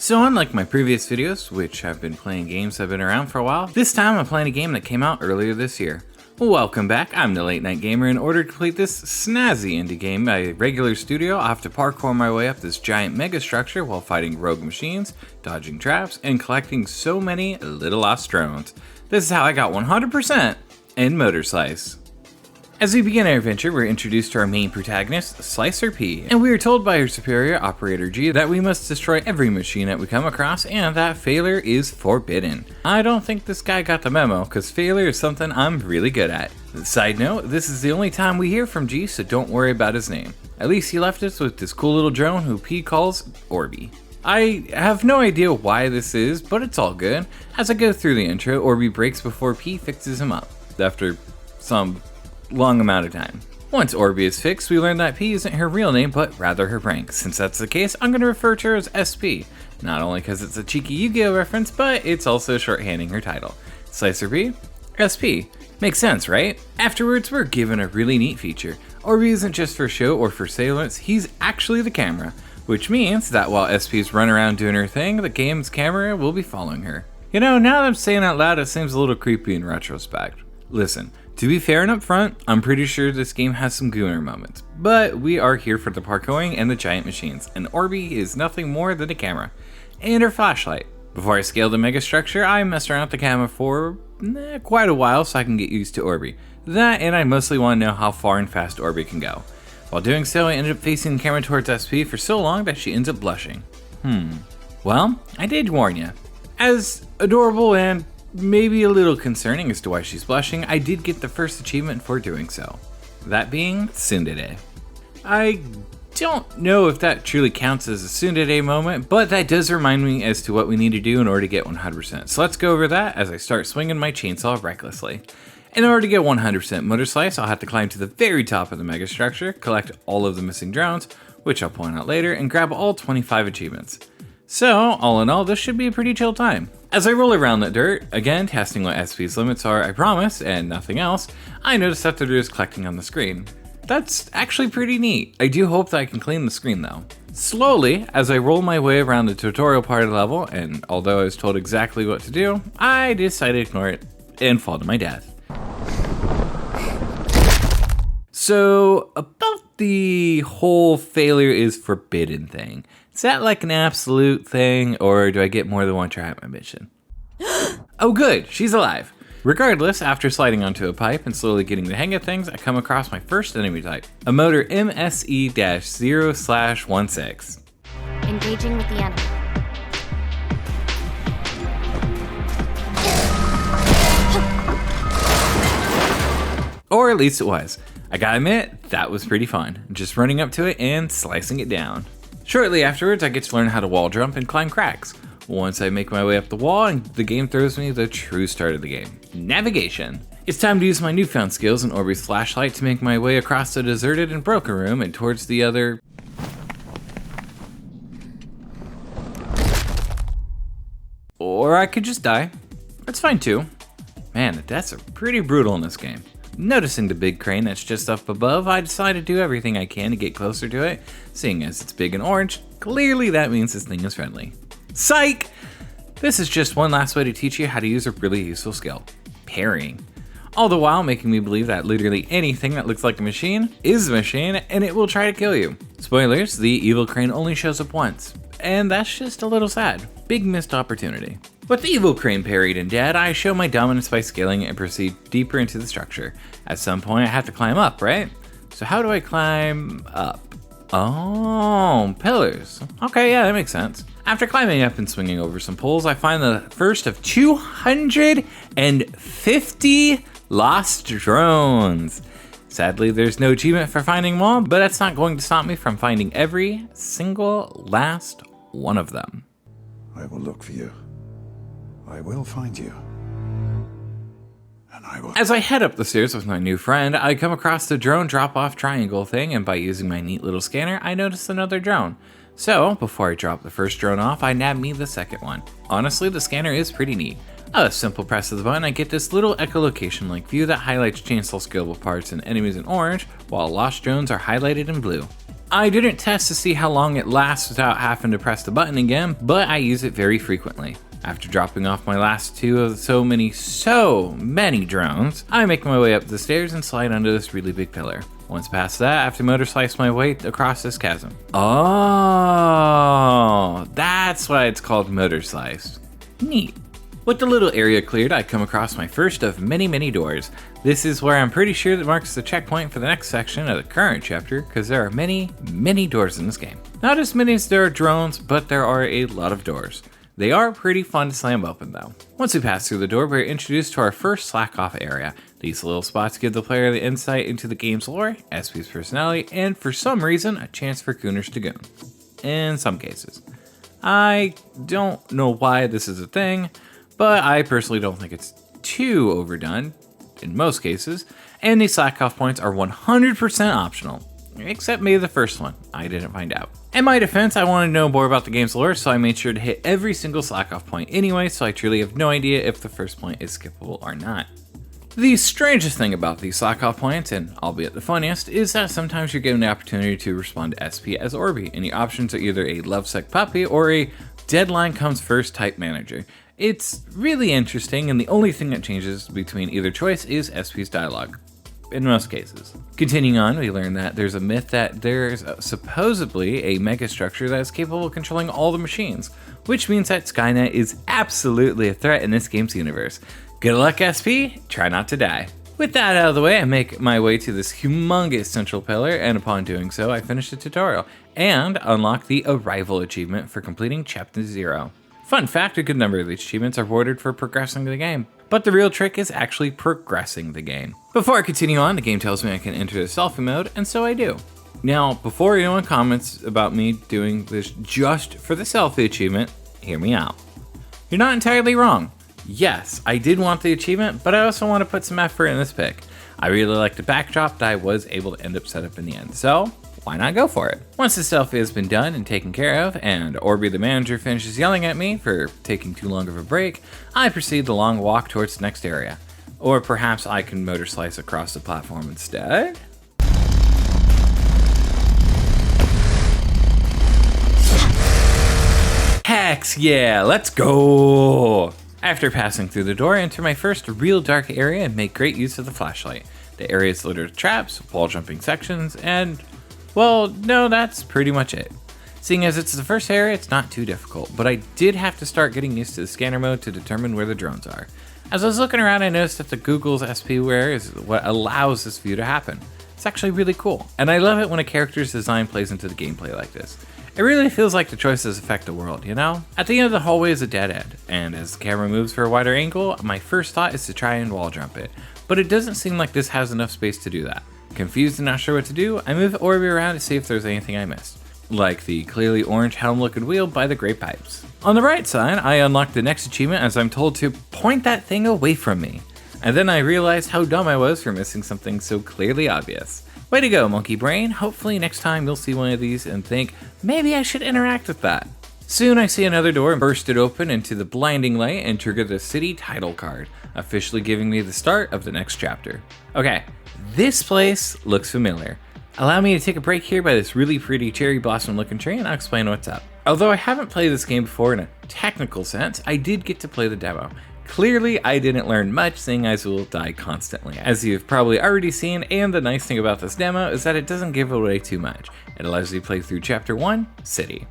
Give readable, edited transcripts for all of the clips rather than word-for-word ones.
So unlike my previous videos, which have been playing games that have been around for a while, this time I'm playing a game that came out earlier this year. Welcome back, I'm the Late Night Gamer. In order to complete this snazzy indie game by regular studio, I'll have to parkour my way up this giant mega structure while fighting rogue machines, dodging traps, and collecting so many little lost drones. This is how I got 100% in MotorSlice. As we begin our adventure, we're introduced to our main protagonist, Slicer P, and we are told by her superior, Operator G, that we must destroy every machine that we come across and that failure is forbidden. I don't think this guy got the memo, because failure is something I'm really good at. Side note, this is the only time we hear from G, so don't worry about his name. At least he left us with this cool little drone who P calls Orby. I have no idea why this is, but it's all good. As I go through the intro, Orby breaks before P fixes him up, after some long amount of time. Once Orby is fixed, we learn that P isn't her real name, but rather her prank. Since that's the case, I'm going to refer to her as SP, not only because it's a cheeky Yu-Gi-Oh reference, but it's also shorthanding her title. Slicer P, SP. Makes sense, right? Afterwards, we're given a really neat feature. Orby isn't just for show or for surveillance, he's actually the camera, which means that while SP's run around doing her thing, the game's camera will be following her. You know, now that I'm saying out loud, it seems a little creepy in retrospect. Listen, to be fair and upfront, I'm pretty sure this game has some gooner moments, but we are here for the parkouring and the giant machines, and Orby is nothing more than a camera, and her flashlight. Before I scale the mega structure, I messed around with the camera for quite a while so I can get used to Orby. That, and I mostly want to know how far and fast Orby can go. While doing so, I ended up facing the camera towards SP for so long that she ends up blushing. Well, I did warn you. As adorable and maybe a little concerning as to why she's blushing, I did get the first achievement for doing so. That being Tsundere. I don't know if that truly counts as a Tsundere moment, but that does remind me as to what we need to do in order to get 100%. So let's go over that as I start swinging my chainsaw recklessly. In order to get 100% MotorSlice, I'll have to climb to the very top of the mega structure, collect all of the missing drones, which I'll point out later, and grab all 25 achievements. So, all in all, this should be a pretty chill time. As I roll around that dirt, again testing what SP's limits are, I promise, and nothing else, I notice that there is collecting on the screen. That's actually pretty neat. I do hope that I can clean the screen though. Slowly, as I roll my way around the tutorial part of the level, and although I was told exactly what to do, I decided to ignore it and fall to my death. So, about the whole failure is forbidden thing. Is that like an absolute thing, or do I get more than one try at my mission? Oh good, she's alive. Regardless, after sliding onto a pipe and slowly getting the hang of things, I come across my first enemy type, a motor MSE-0/16. Engaging with the enemy. Or at least it was. I gotta admit, that was pretty fun, just running up to it and slicing it down. Shortly afterwards, I get to learn how to wall jump and climb cracks. Once I make my way up the wall, and the game throws me the true start of the game, navigation. It's time to use my newfound skills in Orby's flashlight to make my way across the deserted and broken room and towards the other... Or I could just die. That's fine too. Man, the deaths are pretty brutal in this game. Noticing the big crane that's just up above, I decide to do everything I can to get closer to it. Seeing as it's big and orange, clearly that means this thing is friendly. Psych! This is just one last way to teach you how to use a really useful skill, parrying. All the while making me believe that literally anything that looks like a machine is a machine and it will try to kill you. Spoilers, the evil crane only shows up once, and that's just a little sad. Big missed opportunity. With the evil crane parried and dead, I show my dominance by scaling and proceed deeper into the structure. At some point I have to climb up, right? So how do I climb up? Oh, pillars. Okay, yeah, that makes sense. After climbing up and swinging over some poles, I find the first of 250 lost drones. Sadly, there's no achievement for finding them all, but that's not going to stop me from finding every single last one of them. I will look for you. I will find you. And I will... As I head up the stairs with my new friend, I come across the drone drop-off triangle thing, and by using my neat little scanner, I notice another drone. So, before I drop the first drone off, I nab me the second one. Honestly, the scanner is pretty neat. A simple press of the button, I get this little echolocation-like view that highlights chainsaw skillable parts and enemies in orange, while lost drones are highlighted in blue. I didn't test to see how long it lasts without having to press the button again, but I use it very frequently. After dropping off my last two of so many drones, I make my way up the stairs and slide under this really big pillar. Once past that, I have to MotorSlice my way across this chasm. Oh, that's why it's called MotorSlice. Neat. With the little area cleared, I come across my first of many doors. This is where I'm pretty sure that marks the checkpoint for the next section of the current chapter, because there are many doors in this game. Not as many as there are drones, but there are a lot of doors. They are pretty fun to slam open though. Once we pass through the door, we're introduced to our first slack off area. These little spots give the player the insight into the game's lore, SP's personality, and for some reason, a chance for Cooners to goon. In some cases. I don't know why this is a thing, but I personally don't think it's too overdone in most cases, and these slack off points are 100% optional. Except maybe the first one. I didn't find out. In my defense, I wanted to know more about the game's lore, so I made sure to hit every single slack off point anyway, so I truly have no idea if the first point is skippable or not. The strangest thing about these slack off points, and albeit the funniest, is that sometimes you're given the opportunity to respond to SP as Orby, and your options are either a lovesick puppy or a deadline comes first type manager. It's really interesting, and the only thing that changes between either choice is SP's dialogue. In most cases. Continuing on, we learn that there's a myth that there's supposedly a megastructure that is capable of controlling all the machines, which means that Skynet is absolutely a threat in this game's universe. Good luck, SP, try not to die. With that out of the way, I make my way to this humongous central pillar, and upon doing so, I finish the tutorial and unlock the Arrival achievement for completing Chapter 0. Fun fact, a good number of these achievements are awarded for progressing the game, but the real trick is actually progressing the game. Before I continue on, the game tells me I can enter the selfie mode, and so I do. Now, before anyone comments about me doing this just for the selfie achievement, hear me out. You're not entirely wrong. Yes, I did want the achievement, but I also want to put some effort in this pick. I really like the backdrop that I was able to end up set up in the end, so why not go for it? Once the selfie has been done and taken care of, and Orby the manager finishes yelling at me for taking too long of a break, I proceed the long walk towards the next area. Or perhaps I can MotorSlice across the platform instead? Heck yeah, let's go! After passing through the door, I enter my first real dark area and make great use of the flashlight. The area is littered with traps, wall jumping sections, and well, no, that's pretty much it. Seeing as it's the first area, it's not too difficult, but I did have to start getting used to the scanner mode to determine where the drones are. As I was looking around, I noticed that the Google's SPware is what allows this view to happen. It's actually really cool, and I love it when a character's design plays into the gameplay like this. It really feels like the choices affect the world, you know? At the end of the hallway is a dead end, and as the camera moves for a wider angle, my first thought is to try and wall jump it, but it doesn't seem like this has enough space to do that. Confused and not sure what to do, I move Orby around to see if there's anything I missed, like the clearly orange helm-looking wheel by the Great Pipes. On the right side, I unlock the next achievement as I'm told to point that thing away from me. And then I realized how dumb I was for missing something so clearly obvious. Way to go, monkey brain. Hopefully next time you'll see one of these and think, maybe I should interact with that. Soon I see another door and burst it open into the blinding light and trigger the city title card, officially giving me the start of the next chapter. Okay, this place looks familiar. Allow me to take a break here by this really pretty cherry blossom looking tree and I'll explain what's up. Although I haven't played this game before in a technical sense, I did get to play the demo. Clearly, I didn't learn much, seeing as we'll die constantly, as you've probably already seen, and the nice thing about this demo is that it doesn't give away too much. It allows you to play through Chapter 1, City.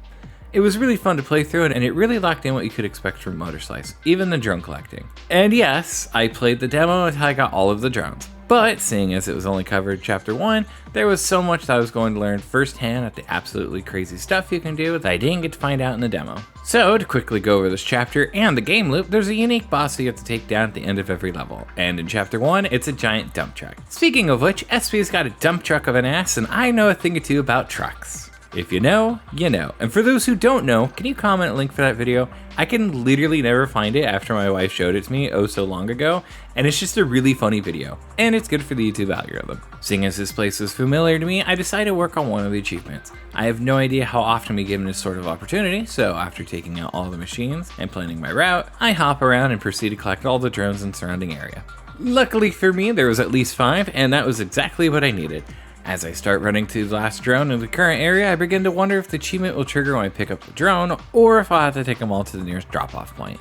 It was really fun to play through, and it really locked in what you could expect from MotorSlice, even the drone collecting. And yes, I played the demo until I got all of the drones. But seeing as it was only covered Chapter 1, there was so much that I was going to learn firsthand at the absolutely crazy stuff you can do that I didn't get to find out in the demo. So to quickly go over this chapter and the game loop, there's a unique boss that you have to take down at the end of every level. And in Chapter 1, it's a giant dump truck. Speaking of which, SP's got a dump truck of an ass, and I know a thing or two about trucks. If you know, you know. And for those who don't know, can you comment a link for that video? I can literally never find it after my wife showed it to me oh so long ago, and it's just a really funny video, and it's good for the YouTube algorithm. Seeing as this place is familiar to me, I decided to work on one of the achievements. I have no idea how often we given this sort of opportunity, so after taking out all the machines and planning my route, I hop around and proceed to collect all the drones in the surrounding area. Luckily for me, there was at least 5, and that was exactly what I needed. As I start running to the last drone in the current area, I begin to wonder if the achievement will trigger when I pick up the drone, or if I'll have to take them all to the nearest drop-off point.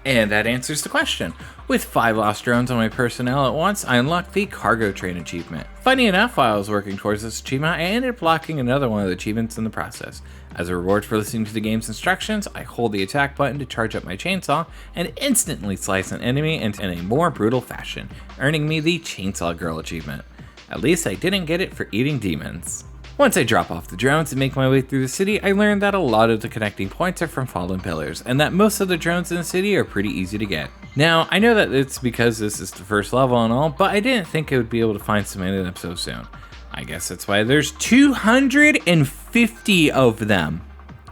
And that answers the question. With 5 lost drones on my personnel at once, I unlocked the cargo train achievement. Funny enough, while I was working towards this achievement, I ended up locking another one of the achievements in the process. As a reward for listening to the game's instructions, I hold the attack button to charge up my chainsaw and instantly slice an enemy in a more brutal fashion, earning me the Chainsaw Girl achievement. At least I didn't get it for eating demons. Once I drop off the drones and make my way through the city, I learned that a lot of the connecting points are from fallen pillars, and that most of the drones in the city are pretty easy to get. Now, I know that it's because this is the first level and all, but I didn't think I would be able to find so many of them so soon. I guess that's why there's 250 of them.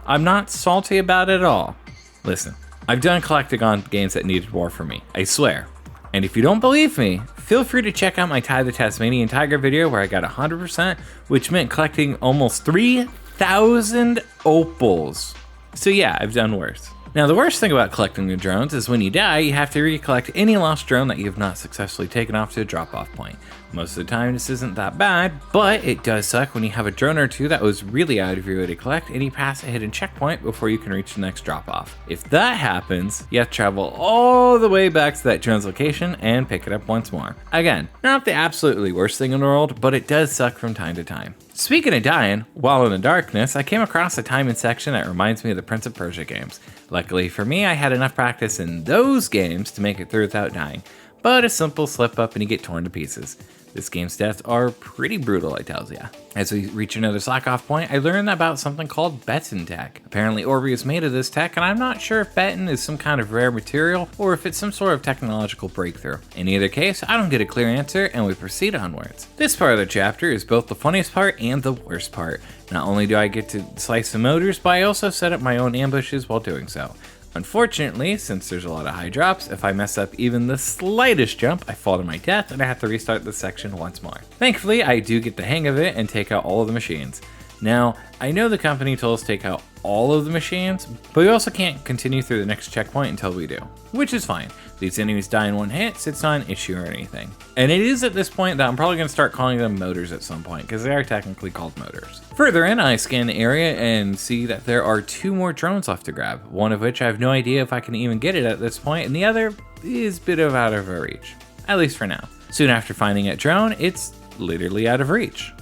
I'm not salty about it at all. Listen, I've done collecting on games that needed more from me, I swear. And if you don't believe me, feel free to check out my Ty the Tasmanian Tiger video where I got 100%, which meant collecting almost 3,000 opals. So yeah, I've done worse. Now the worst thing about collecting the drones is when you die, you have to recollect any lost drone that you have not successfully taken off to a drop-off point. Most of the time this isn't that bad, but it does suck when you have a drone or two that was really out of your way to collect and you pass a hidden checkpoint before you can reach the next drop-off. If that happens, you have to travel all the way back to that drone's location and pick it up once more. Again, not the absolutely worst thing in the world, but it does suck from time to time. Speaking of dying, while in the darkness, I came across a timing section that reminds me of the Prince of Persia games. Luckily for me, I had enough practice in those games to make it through without dying, but a simple slip up and you get torn to pieces. This game's deaths are pretty brutal, I tells ya. As we reach another slack off point, I learned about something called beton tech. Apparently Orby is made of this tech, and I'm not sure if beton is some kind of rare material or if it's some sort of technological breakthrough. In either case, I don't get a clear answer and we proceed onwards. This part of the chapter is both the funniest part and the worst part. Not only do I get to slice some motors, but I also set up my own ambushes while doing so. Unfortunately, since there's a lot of high drops, if I mess up even the slightest jump, I fall to my death and I have to restart the section once more. Thankfully, I do get the hang of it and take out all of the machines. Now, I know the company told us to take out all of the machines, but we also can't continue through the next checkpoint until we do, which is fine. These enemies die in one hit, so it's not an issue or anything. And it is at this point that I'm probably going to start calling them motors at some point, because they are technically called motors. Further in, I scan the area and see that there are 2 more drones left to grab, one of which I have no idea if I can even get it at this point, and the other is a bit out of our reach, at least for now. Soon after finding a drone, it's literally out of reach.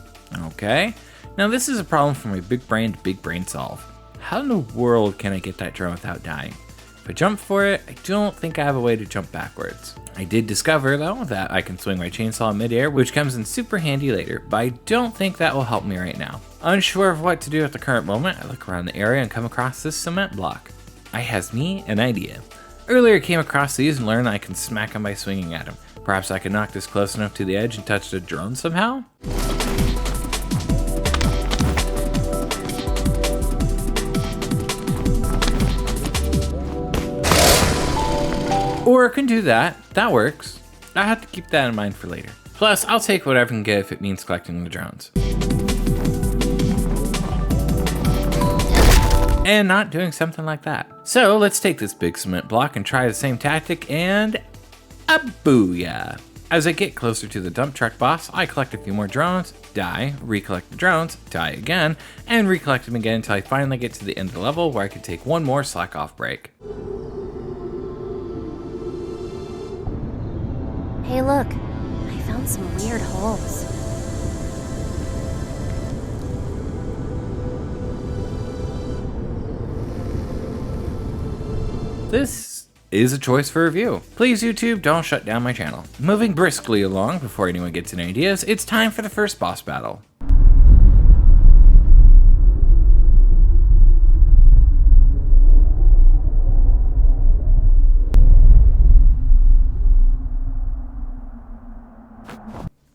Okay, now this is a problem for my big brain to big brain solve. How in the world can I get that drone without dying? If I jump for it, I don't think I have a way to jump backwards. I did discover though that I can swing my chainsaw in midair, which comes in super handy later, but I don't think that will help me right now. Unsure of what to do at the current moment, I look around the area and come across this cement block. I has me an idea. Earlier I came across these and learned that I can smack them by swinging at them. Perhaps I can knock this close enough to the edge and touch the drone somehow? Or I can do that. That works. I have to keep that in mind for later. Plus, I'll take whatever I can get if it means collecting the drones. And not doing something like that. So let's take this big cement block and try the same tactic and a booyah. As I get closer to the dump truck boss, I collect a few more drones, die, recollect the drones, die again, and recollect them again until I finally get to the end of the level where I can take one more slack off break. Hey look, I found some weird holes. This is a choice for review. Please YouTube, don't shut down my channel. Moving briskly along before anyone gets any ideas, it's time for the first boss battle.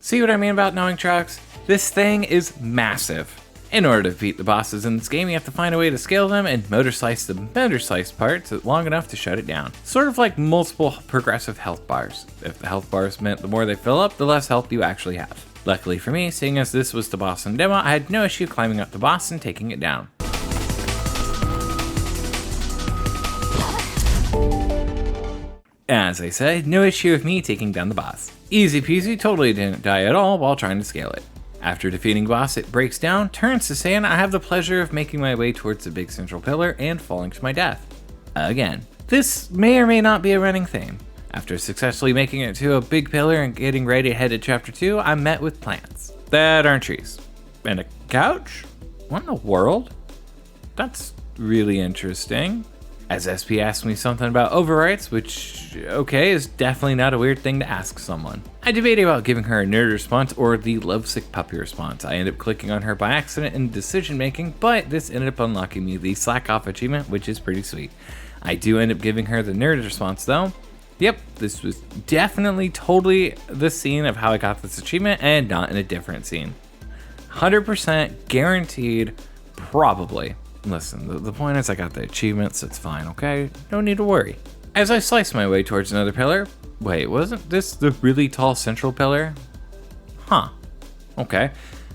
See what I mean about knowing trucks? This thing is massive. In order to beat the bosses in this game, you have to find a way to scale them and MotorSlice the MotorSlice parts long enough to shut it down. Sort of like multiple progressive health bars. If the health bars meant the more they fill up, the less health you actually have. Luckily for me, seeing as this was the boss in demo, I had no issue climbing up the boss and taking it down. As I said, no issue with me taking down the boss. Easy peasy, totally didn't die at all while trying to scale it. After defeating boss, it breaks down, turns to sand. I have the pleasure of making my way towards the big central pillar and falling to my death. Again. This may or may not be a running theme. After successfully making it to a big pillar and getting ready to head to chapter 2, I'm met with plants that aren't trees. And a couch? What in the world? That's really interesting. As SP asked me something about overwrites, which, okay, is definitely not a weird thing to ask someone. I debated about giving her a nerd response or the lovesick puppy response. I ended up clicking on her by accident in decision making, but this ended up unlocking me the slack off achievement, which is pretty sweet. I do end up giving her the nerd response though. Yep, this was definitely totally the scene of how I got this achievement and not in a different scene. 100% guaranteed, probably. Listen, the point is I got the achievements, it's fine, okay? No need to worry. As I slice my way towards another pillar, wait, wasn't this the really tall central pillar? Huh, okay.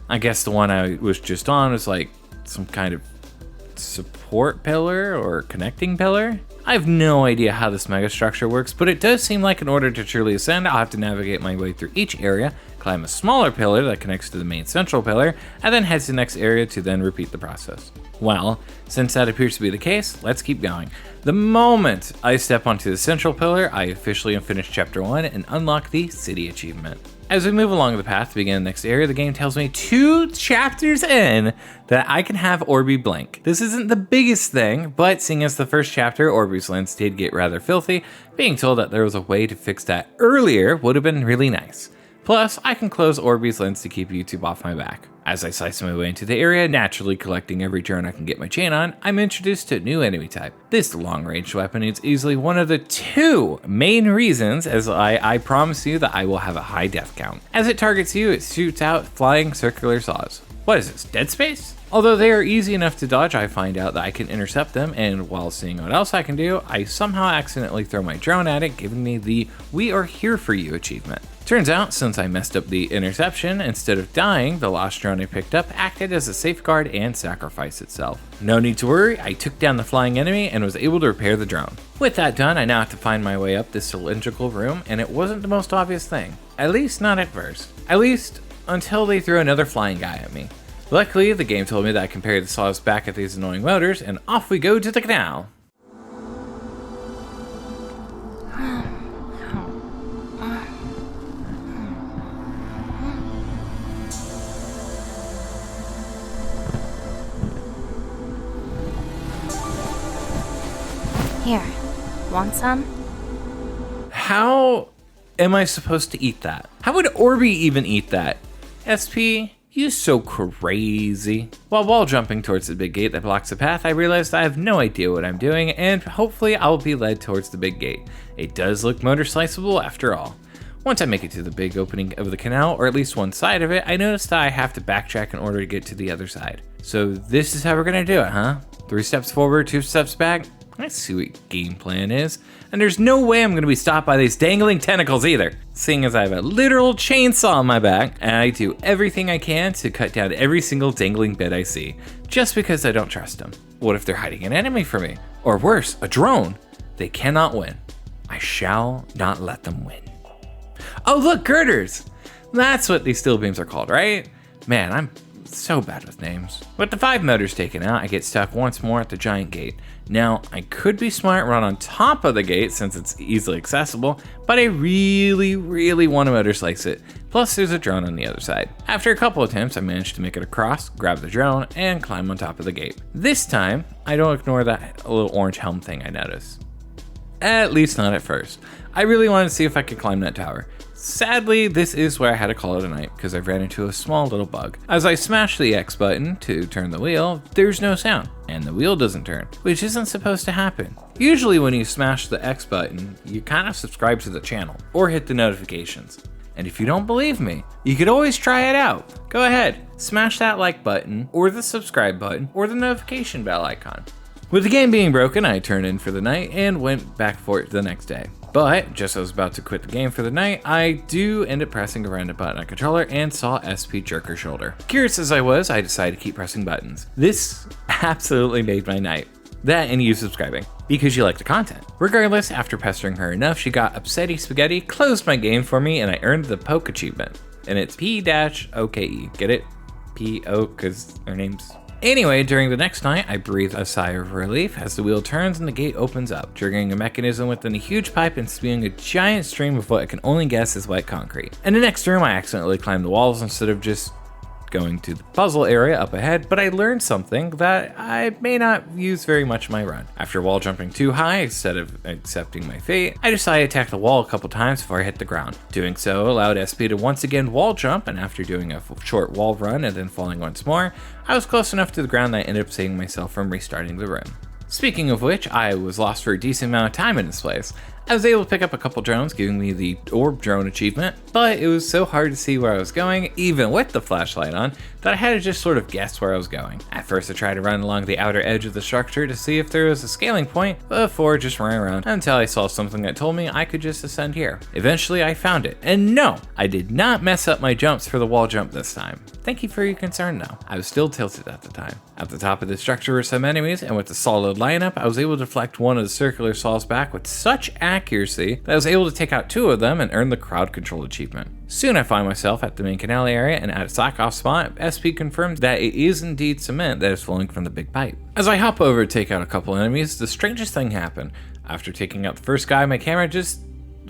I guess the one I was just on was like some kind of support pillar or connecting pillar? I have no idea how this mega structure works, but it does seem like in order to truly ascend, I'll have to navigate my way through each area, climb a smaller pillar that connects to the main central pillar, and then head to the next area to then repeat the process. Well, since that appears to be the case, let's keep going. The moment I step onto the central pillar, I officially finish chapter 1 and unlock the city achievement. As we move along the path to begin the next area, the game tells me 2 chapters in that I can have Orby blank. This isn't the biggest thing, but seeing as the first chapter, Orby's lens did get rather filthy, being told that there was a way to fix that earlier would have been really nice. Plus, I can close Orby's lens to keep YouTube off my back. As I slice my way into the area, naturally collecting every drone I can get my chain on, I'm introduced to a new enemy type. This long-range weapon is easily one of the 2 main reasons as I promise you that I will have a high death count. As it targets you, it shoots out flying circular saws. What is this, Dead Space? Although they are easy enough to dodge, I find out that I can intercept them, and while seeing what else I can do, I somehow accidentally throw my drone at it, giving me the "We are here for you" achievement. Turns out, since I messed up the interception, instead of dying, the lost drone I picked up acted as a safeguard and sacrificed itself. No need to worry, I took down the flying enemy and was able to repair the drone. With that done, I now have to find my way up this cylindrical room, and it wasn't the most obvious thing. At least not at first. At least until they threw another flying guy at me. Luckily, the game told me that I can parry the saws back at these annoying motors, and off we go to the canal. Here, want some? How am I supposed to eat that? How would Orby even eat that? SP, you so crazy. While wall jumping towards the big gate that blocks the path, I realized I have no idea what I'm doing, and hopefully I'll be led towards the big gate. It does look motor-sliceable after all. Once I make it to the big opening of the canal, or at least one side of it, I notice that I have to backtrack in order to get to the other side. So this is how we're gonna do it, huh? 3 steps forward, 2 steps back? I see what game plan is. And there's no way I'm gonna be stopped by these dangling tentacles either. Seeing as I have a literal chainsaw on my back, and I do everything I can to cut down every single dangling bit I see, just because I don't trust them. What if they're hiding an enemy from me? Or worse, a drone? They cannot win. I shall not let them win. Oh look, girders! That's what these steel beams are called, right? Man, I'm so bad with names. With the 5 motors taken out, I get stuck once more at the giant gate. Now, I could be smart and run on top of the gate since it's easily accessible, but I really want to motor slice it. Plus, there's a drone on the other side. After a couple attempts, I managed to make it across, grab the drone, and climb on top of the gate. This time, I don't ignore that little orange helm thing I noticed. At least not at first. I really wanted to see if I could climb that tower. Sadly, this is where I had to call it a night because I ran into a small little bug. As I smash the X button to turn the wheel, there's no sound, and the wheel doesn't turn, which isn't supposed to happen. Usually when you smash the X button, you kind of subscribe to the channel, or hit the notifications. And if you don't believe me, you could always try it out. Go ahead, smash that like button, or the subscribe button, or the notification bell icon. With the game being broken, I turned in for the night and went back for it the next day. But just as I was about to quit the game for the night, I do end up pressing a random button on controller and saw SP jerk her shoulder. Curious as I was, I decided to keep pressing buttons. This absolutely made my night. That and you subscribing, because you like the content. Regardless, after pestering her enough, she got upsetty spaghetti, closed my game for me, and I earned the poke achievement. and it's P-OKE. Get it? P-O, because their name's... Anyway, during the next night, I breathe a sigh of relief as the wheel turns and the gate opens up, triggering a mechanism within a huge pipe and spewing a giant stream of what I can only guess is wet concrete. In the next room, I accidentally climbed the walls instead of just going to the puzzle area up ahead, but I learned something that I may not use very much in my run. After wall jumping too high, instead of accepting my fate, I decided to attack the wall a couple times before I hit the ground. Doing so allowed SP to once again wall jump, and after doing a short wall run and then falling once more, I was close enough to the ground that I ended up saving myself from restarting the room. Speaking of which, I was lost for a decent amount of time in this place. I was able to pick up a couple drones, giving me the orb drone achievement, but it was so hard to see where I was going, even with the flashlight on, that I had to just sort of guess where I was going. At first I tried to run along the outer edge of the structure to see if there was a scaling point before just running around until I saw something that told me I could just ascend here. Eventually I found it, and no, I did not mess up my jumps for the wall jump this time. Thank you for your concern though. I was still tilted at the time. At the top of the structure were some enemies, and with the solid lineup, I was able to deflect one of the circular saws back with such accuracy that I was able to take out 2 of them and earn the crowd control achievement. Soon I find myself at the main canal area, and at a slack-off spot, SP confirms that it is indeed cement that is flowing from the big pipe. As I hop over to take out a couple enemies, the strangest thing happened. After taking out the first guy, my camera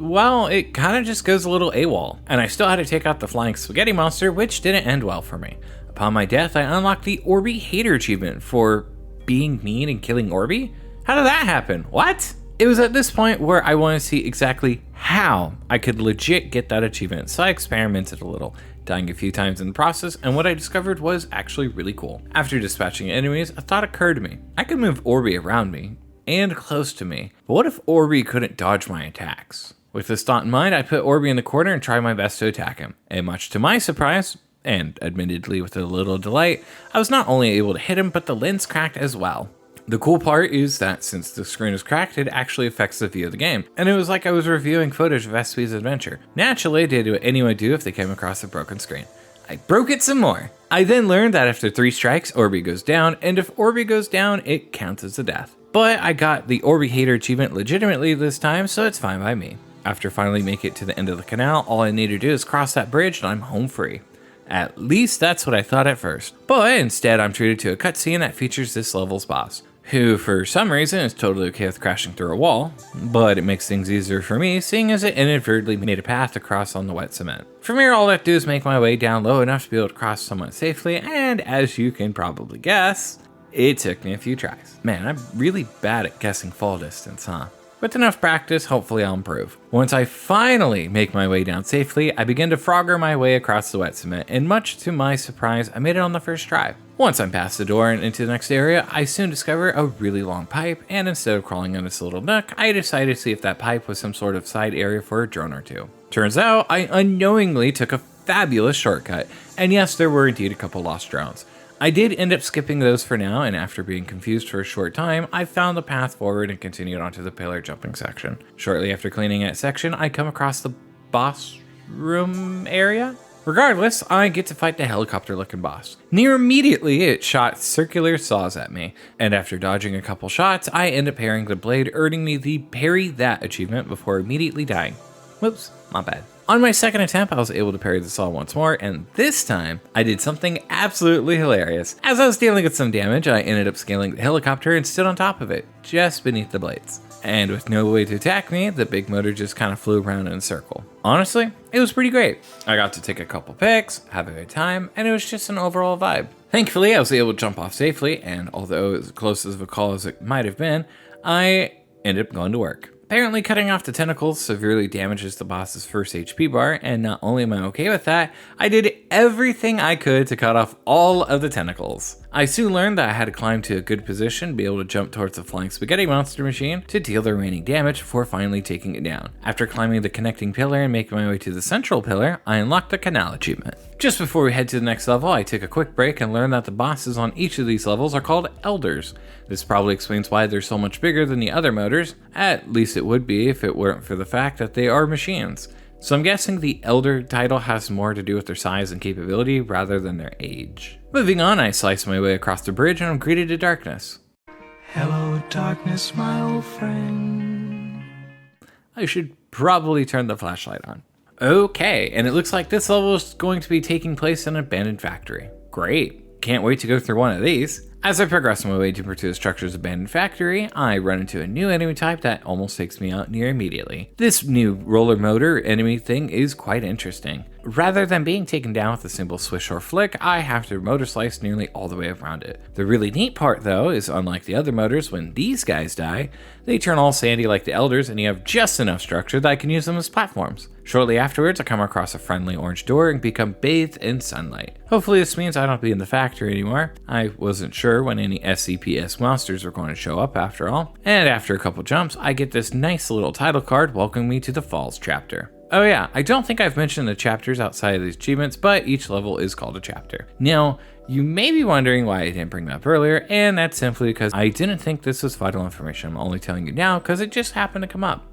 it kind of just goes a little AWOL, and I still had to take out the flying spaghetti monster, which didn't end well for me. Upon my death, I unlocked the Orby Hater achievement for being mean and killing Orby? How did that happen? What? It was at this point where I wanted to see exactly how I could legit get that achievement, so I experimented a little, dying a few times in the process, and what I discovered was actually really cool. After dispatching enemies, a thought occurred to me. I could move Orby around me, and close to me, but what if Orby couldn't dodge my attacks? With this thought in mind, I put Orby in the corner and tried my best to attack him, and much to my surprise, and admittedly with a little delight, I was not only able to hit him, but the lens cracked as well. The cool part is that since the screen is cracked, it actually affects the view of the game, and it was like I was reviewing footage of SP's adventure. Naturally, I did what anyone would do if they came across a broken screen. I broke it some more. I then learned that after 3 strikes, Orby goes down, and if Orby goes down, it counts as a death. But I got the Orby Hater achievement legitimately this time, so it's fine by me. After finally making it to the end of the canal, all I need to do is cross that bridge and I'm home free. At least that's what I thought at first. But instead, I'm treated to a cutscene that features this level's boss, who for some reason is totally okay with crashing through a wall, but it makes things easier for me, seeing as it inadvertently made a path across on the wet cement. From here, all I have to do is make my way down low enough to be able to cross somewhat safely, and as you can probably guess, it took me a few tries. Man, I'm really bad at guessing fall distance, huh? With enough practice, hopefully I'll improve. Once I finally make my way down safely, I begin to frogger my way across the wet cement, and much to my surprise, I made it on the first try. Once I'm past the door and into the next area, I soon discover a really long pipe, and instead of crawling in this little nook, I decided to see if that pipe was some sort of side area for a drone or two. Turns out, I unknowingly took a fabulous shortcut, and yes, there were indeed a couple lost drones. I did end up skipping those for now, and after being confused for a short time, I found the path forward and continued onto the pillar jumping section. Shortly after cleaning that section, I come across the boss room area? Regardless, I get to fight the helicopter-looking boss. Near immediately, it shot circular saws at me, and after dodging a couple shots, I end up parrying the blade, earning me the Parry That achievement before immediately dying. Whoops, my bad. On my second attempt, I was able to parry the saw once more, and this time, I did something absolutely hilarious. As I was dealing with some damage, I ended up scaling the helicopter and stood on top of it, just beneath the blades. And with no way to attack me, the big motor just kind of flew around in a circle. Honestly, it was pretty great. I got to take a couple pics, have a good time, and it was just an overall vibe. Thankfully, I was able to jump off safely, and although it was as close as a call as it might have been, I ended up going to work. Apparently, cutting off the tentacles severely damages the boss's first HP bar, and not only am I okay with that, I did everything I could to cut off all of the tentacles. I soon learned that I had to climb to a good position, be able to jump towards the flying spaghetti monster machine to deal the remaining damage before finally taking it down. After climbing the connecting pillar and making my way to the central pillar, I unlocked the canal achievement. Just before we head to the next level, I took a quick break and learned that the bosses on each of these levels are called elders. This probably explains why they're so much bigger than the other motors, at least it would be if it weren't for the fact that they are machines. So I'm guessing the Elder title has more to do with their size and capability rather than their age. Moving on, I slice my way across the bridge and I'm greeted to darkness. Hello, darkness, my old friend. I should probably turn the flashlight on. Okay, and it looks like this level is going to be taking place in an abandoned factory. Great, can't wait to go through one of these. As I progress my way deeper to the structure's abandoned factory, I run into a new enemy type that almost takes me out near immediately. This new roller motor enemy thing is quite interesting. Rather than being taken down with a simple swish or flick, I have to motor slice nearly all the way around it. The really neat part though is, unlike the other motors, when these guys die, they turn all sandy like the elders and you have just enough structure that I can use them as platforms. Shortly afterwards, I come across a friendly orange door and become bathed in sunlight. Hopefully this means I don't have to be in the factory anymore. I wasn't sure when any SCPS monsters were going to show up after all. And after a couple jumps, I get this nice little title card welcoming me to the Falls chapter. Oh yeah, I don't think I've mentioned the chapters outside of these achievements, but each level is called a chapter. Now, you may be wondering why I didn't bring that up earlier, and that's simply because I didn't think this was vital information. I'm only telling you now because it just happened to come up.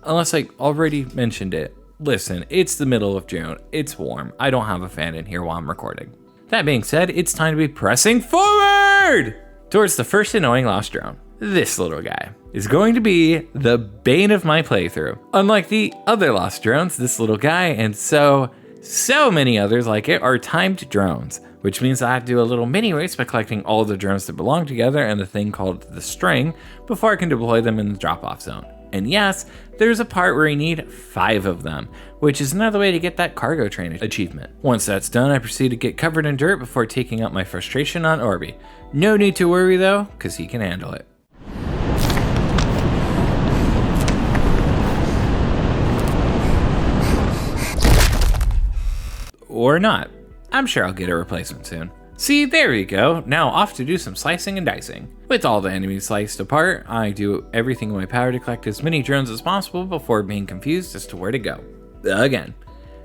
Unless I already mentioned it. Listen, it's the middle of June, it's warm, I don't have a fan in here while I'm recording. That being said, it's time to be pressing forward towards the first annoying lost drone. This little guy is going to be the bane of my playthrough. Unlike the other lost drones, this little guy and so many others like it are timed drones, which means I have to do a little mini race by collecting all the drones that belong together and the thing called the string before I can deploy them in the drop-off zone. And yes, there's a part where you need 5 of them, which is another way to get that cargo train achievement. Once that's done, I proceed to get covered in dirt before taking out my frustration on Orby. No need to worry though, because he can handle it. Or not. I'm sure I'll get a replacement soon. See, there we go. Now off to do some slicing and dicing. With all the enemies sliced apart, I do everything in my power to collect as many drones as possible before being confused as to where to go. Again,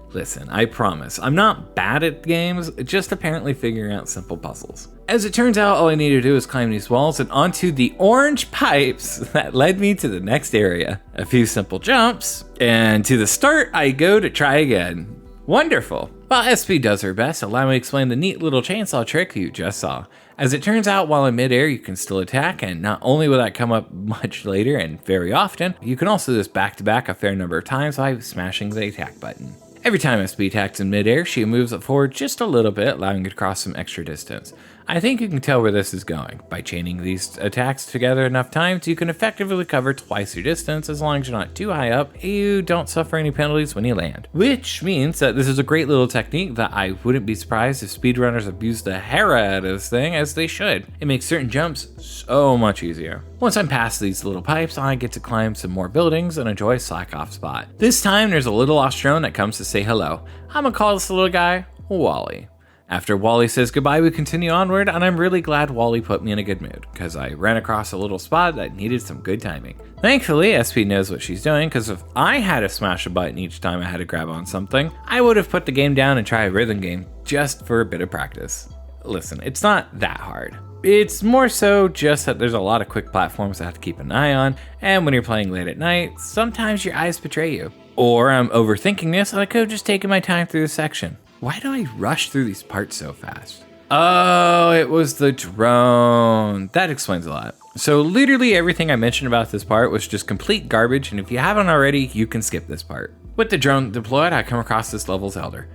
listen, I promise, I'm not bad at games, just apparently figuring out simple puzzles. As it turns out, all I need to do is climb these walls and onto the orange pipes that led me to the next area. A few simple jumps, and to the start I go to try again. Wonderful. While SP does her best, allow me to explain the neat little chainsaw trick you just saw. As it turns out, while in midair, you can still attack, and not only will that come up much later and very often, you can also do this back-to-back a fair number of times by smashing the attack button. Every time SP attacks in midair, she moves it forward just a little bit, allowing you to cross some extra distance. I think you can tell where this is going. By chaining these attacks together enough times, you can effectively cover twice your distance as long as you're not too high up. You don't suffer any penalties when you land. Which means that this is a great little technique that I wouldn't be surprised if speedrunners abuse the hell out of this thing, as they should. It makes certain jumps so much easier. Once I'm past these little pipes, I get to climb some more buildings and enjoy a slack off spot. This time there's a little lost drone that comes to say hello. I'm gonna call this little guy Wally. After Wally says goodbye, we continue onward, and I'm really glad Wally put me in a good mood, because I ran across a little spot that needed some good timing. Thankfully, SP knows what she's doing, because if I had to smash a button each time I had to grab on something, I would have put the game down and tried a rhythm game just for a bit of practice. Listen, it's not that hard. It's more so just that there's a lot of quick platforms I have to keep an eye on, and when you're playing late at night, sometimes your eyes betray you. Or I'm overthinking this, and I could have just taken my time through the section. Why do I rush through these parts so fast? Oh, it was the drone. That explains a lot. So literally everything I mentioned about this part was just complete garbage, and if you haven't already, you can skip this part. With the drone deployed, I come across this level's elder.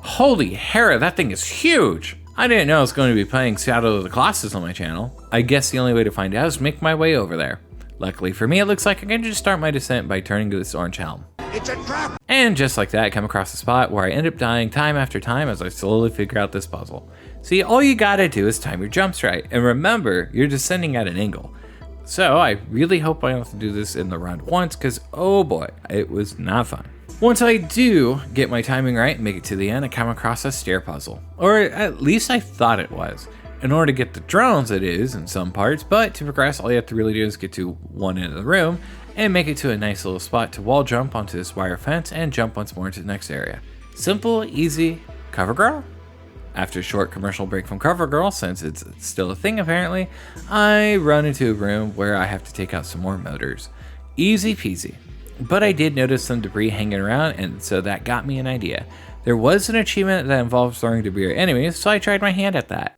Holy Hera, that thing is huge! I didn't know I was going to be playing Shadow of the Colossus on my channel. I guess the only way to find out is to make my way over there. Luckily for me, it looks like I can just start my descent by turning to this orange helm. It's a trap! And just like that, I come across a spot where I end up dying time after time as I slowly figure out this puzzle. See, all you gotta do is time your jumps right, and remember, you're descending at an angle. So I really hope I don't have to do this in the round once, because oh boy, it was not fun. Once I do get my timing right and make it to the end, I come across a stair puzzle. Or at least I thought it was. In order to get the drones, it is in some parts, but to progress, all you have to really do is get to one end of the room and make it to a nice little spot to wall jump onto this wire fence and jump once more into the next area. Simple, easy, cover girl? After a short commercial break from cover girl, since it's still a thing apparently, I run into a room where I have to take out some more motors. Easy peasy. But I did notice some debris hanging around, and so that got me an idea. There was an achievement that involved throwing debris at enemies, so I tried my hand at that.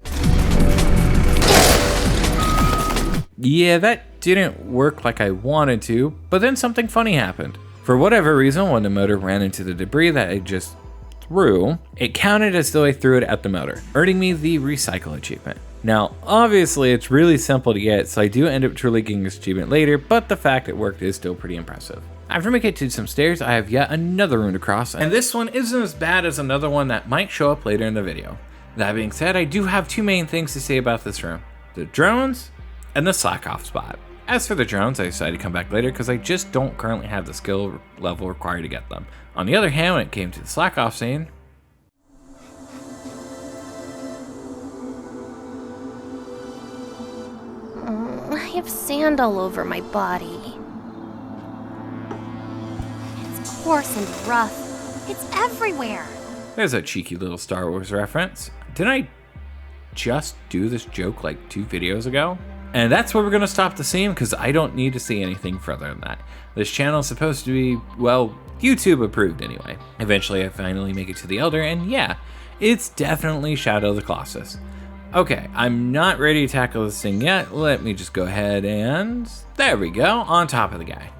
Yeah, that didn't work like I wanted to, but then something funny happened. For whatever reason, when the motor ran into the debris that I just threw, it counted as though I threw it at the motor, earning me the recycle achievement. Now, obviously it's really simple to get, so I do end up truly getting this achievement later, but the fact it worked is still pretty impressive. After making it to some stairs, I have yet another room to cross, and this one isn't as bad as another one that might show up later in the video. That being said, I do have two main things to say about this room: the drones and the slack off spot. As for the drones, I decided to come back later because I just don't currently have the skill level required to get them. On the other hand, when it came to the slack off scene, I have sand all over my body. It's coarse and rough. It's everywhere. there's a cheeky little Star Wars reference. Didn't I just do this joke like 2 videos ago? And that's where we're going to stop the scene because I don't need to see anything further than that. This channel is supposed to be, well, YouTube approved anyway. Eventually I finally make it to the Elder, and yeah, it's definitely Shadow of the Colossus. Okay, I'm not ready to tackle this thing yet. Let me just go ahead and... there we go, on top of the guy.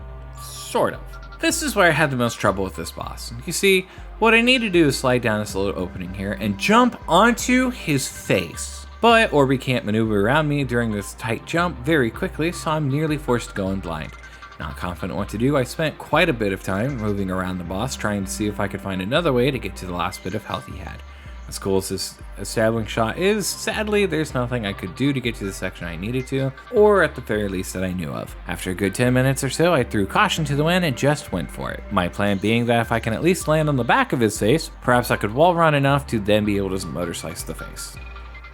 Sort of. This is where I had the most trouble with this boss. You see, what I need to do is slide down this little opening here and jump onto his face. But Orby can't maneuver around me during this tight jump very quickly, so I'm nearly forced to go in blind. Not confident what to do, I spent quite a bit of time moving around the boss trying to see if I could find another way to get to the last bit of health he had. As cool as this establishing shot is, sadly there's nothing I could do to get to the section I needed to, or at the very least that I knew of. After a good 10 minutes or so, I threw caution to the wind and just went for it. My plan being that if I can at least land on the back of his face, perhaps I could wall run enough to then be able to motor slice the face.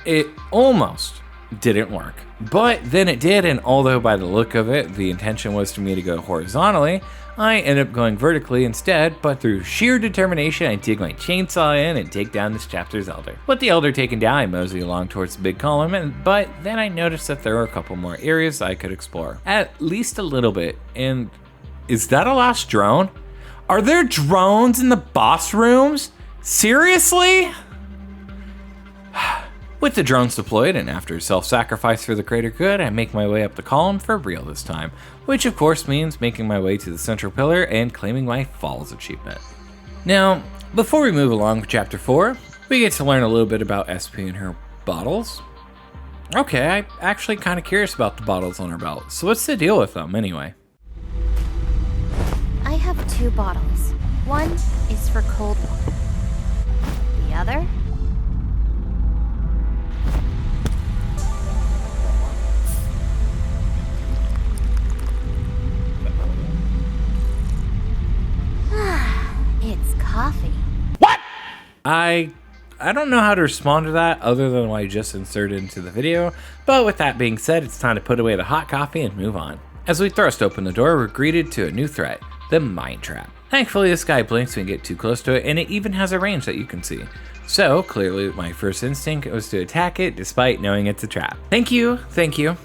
It almost didn't work, but then it did, and although by the look of it, the intention was for me to go horizontally, I ended up going vertically instead, but through sheer determination, I dig my chainsaw in and take down this chapter's Elder. With the Elder taken down, I mosey along towards the big column, but then I noticed that there were a couple more areas I could explore. At least a little bit, and is that a lost drone? Are there drones in the boss rooms? Seriously? With the drones deployed, and after self-sacrifice for the greater good, I make my way up the column for real this time, which of course means making my way to the central pillar and claiming my Falls achievement. Now, before we move along with Chapter 4, we get to learn a little bit about SP and her bottles. Okay, I'm actually kind of curious about the bottles on her belt, so what's the deal with them anyway? I have 2 bottles. One is for cold water. The other? It's coffee. What? I don't know how to respond to that other than what I just inserted into the video, but with that being said, it's time to put away the hot coffee and move on. As we thrust open the door, we're greeted to a new threat, the mine trap. Thankfully, this guy blinks when we get too close to it, and it even has a range that you can see. So, clearly my first instinct was to attack it despite knowing it's a trap. Thank you.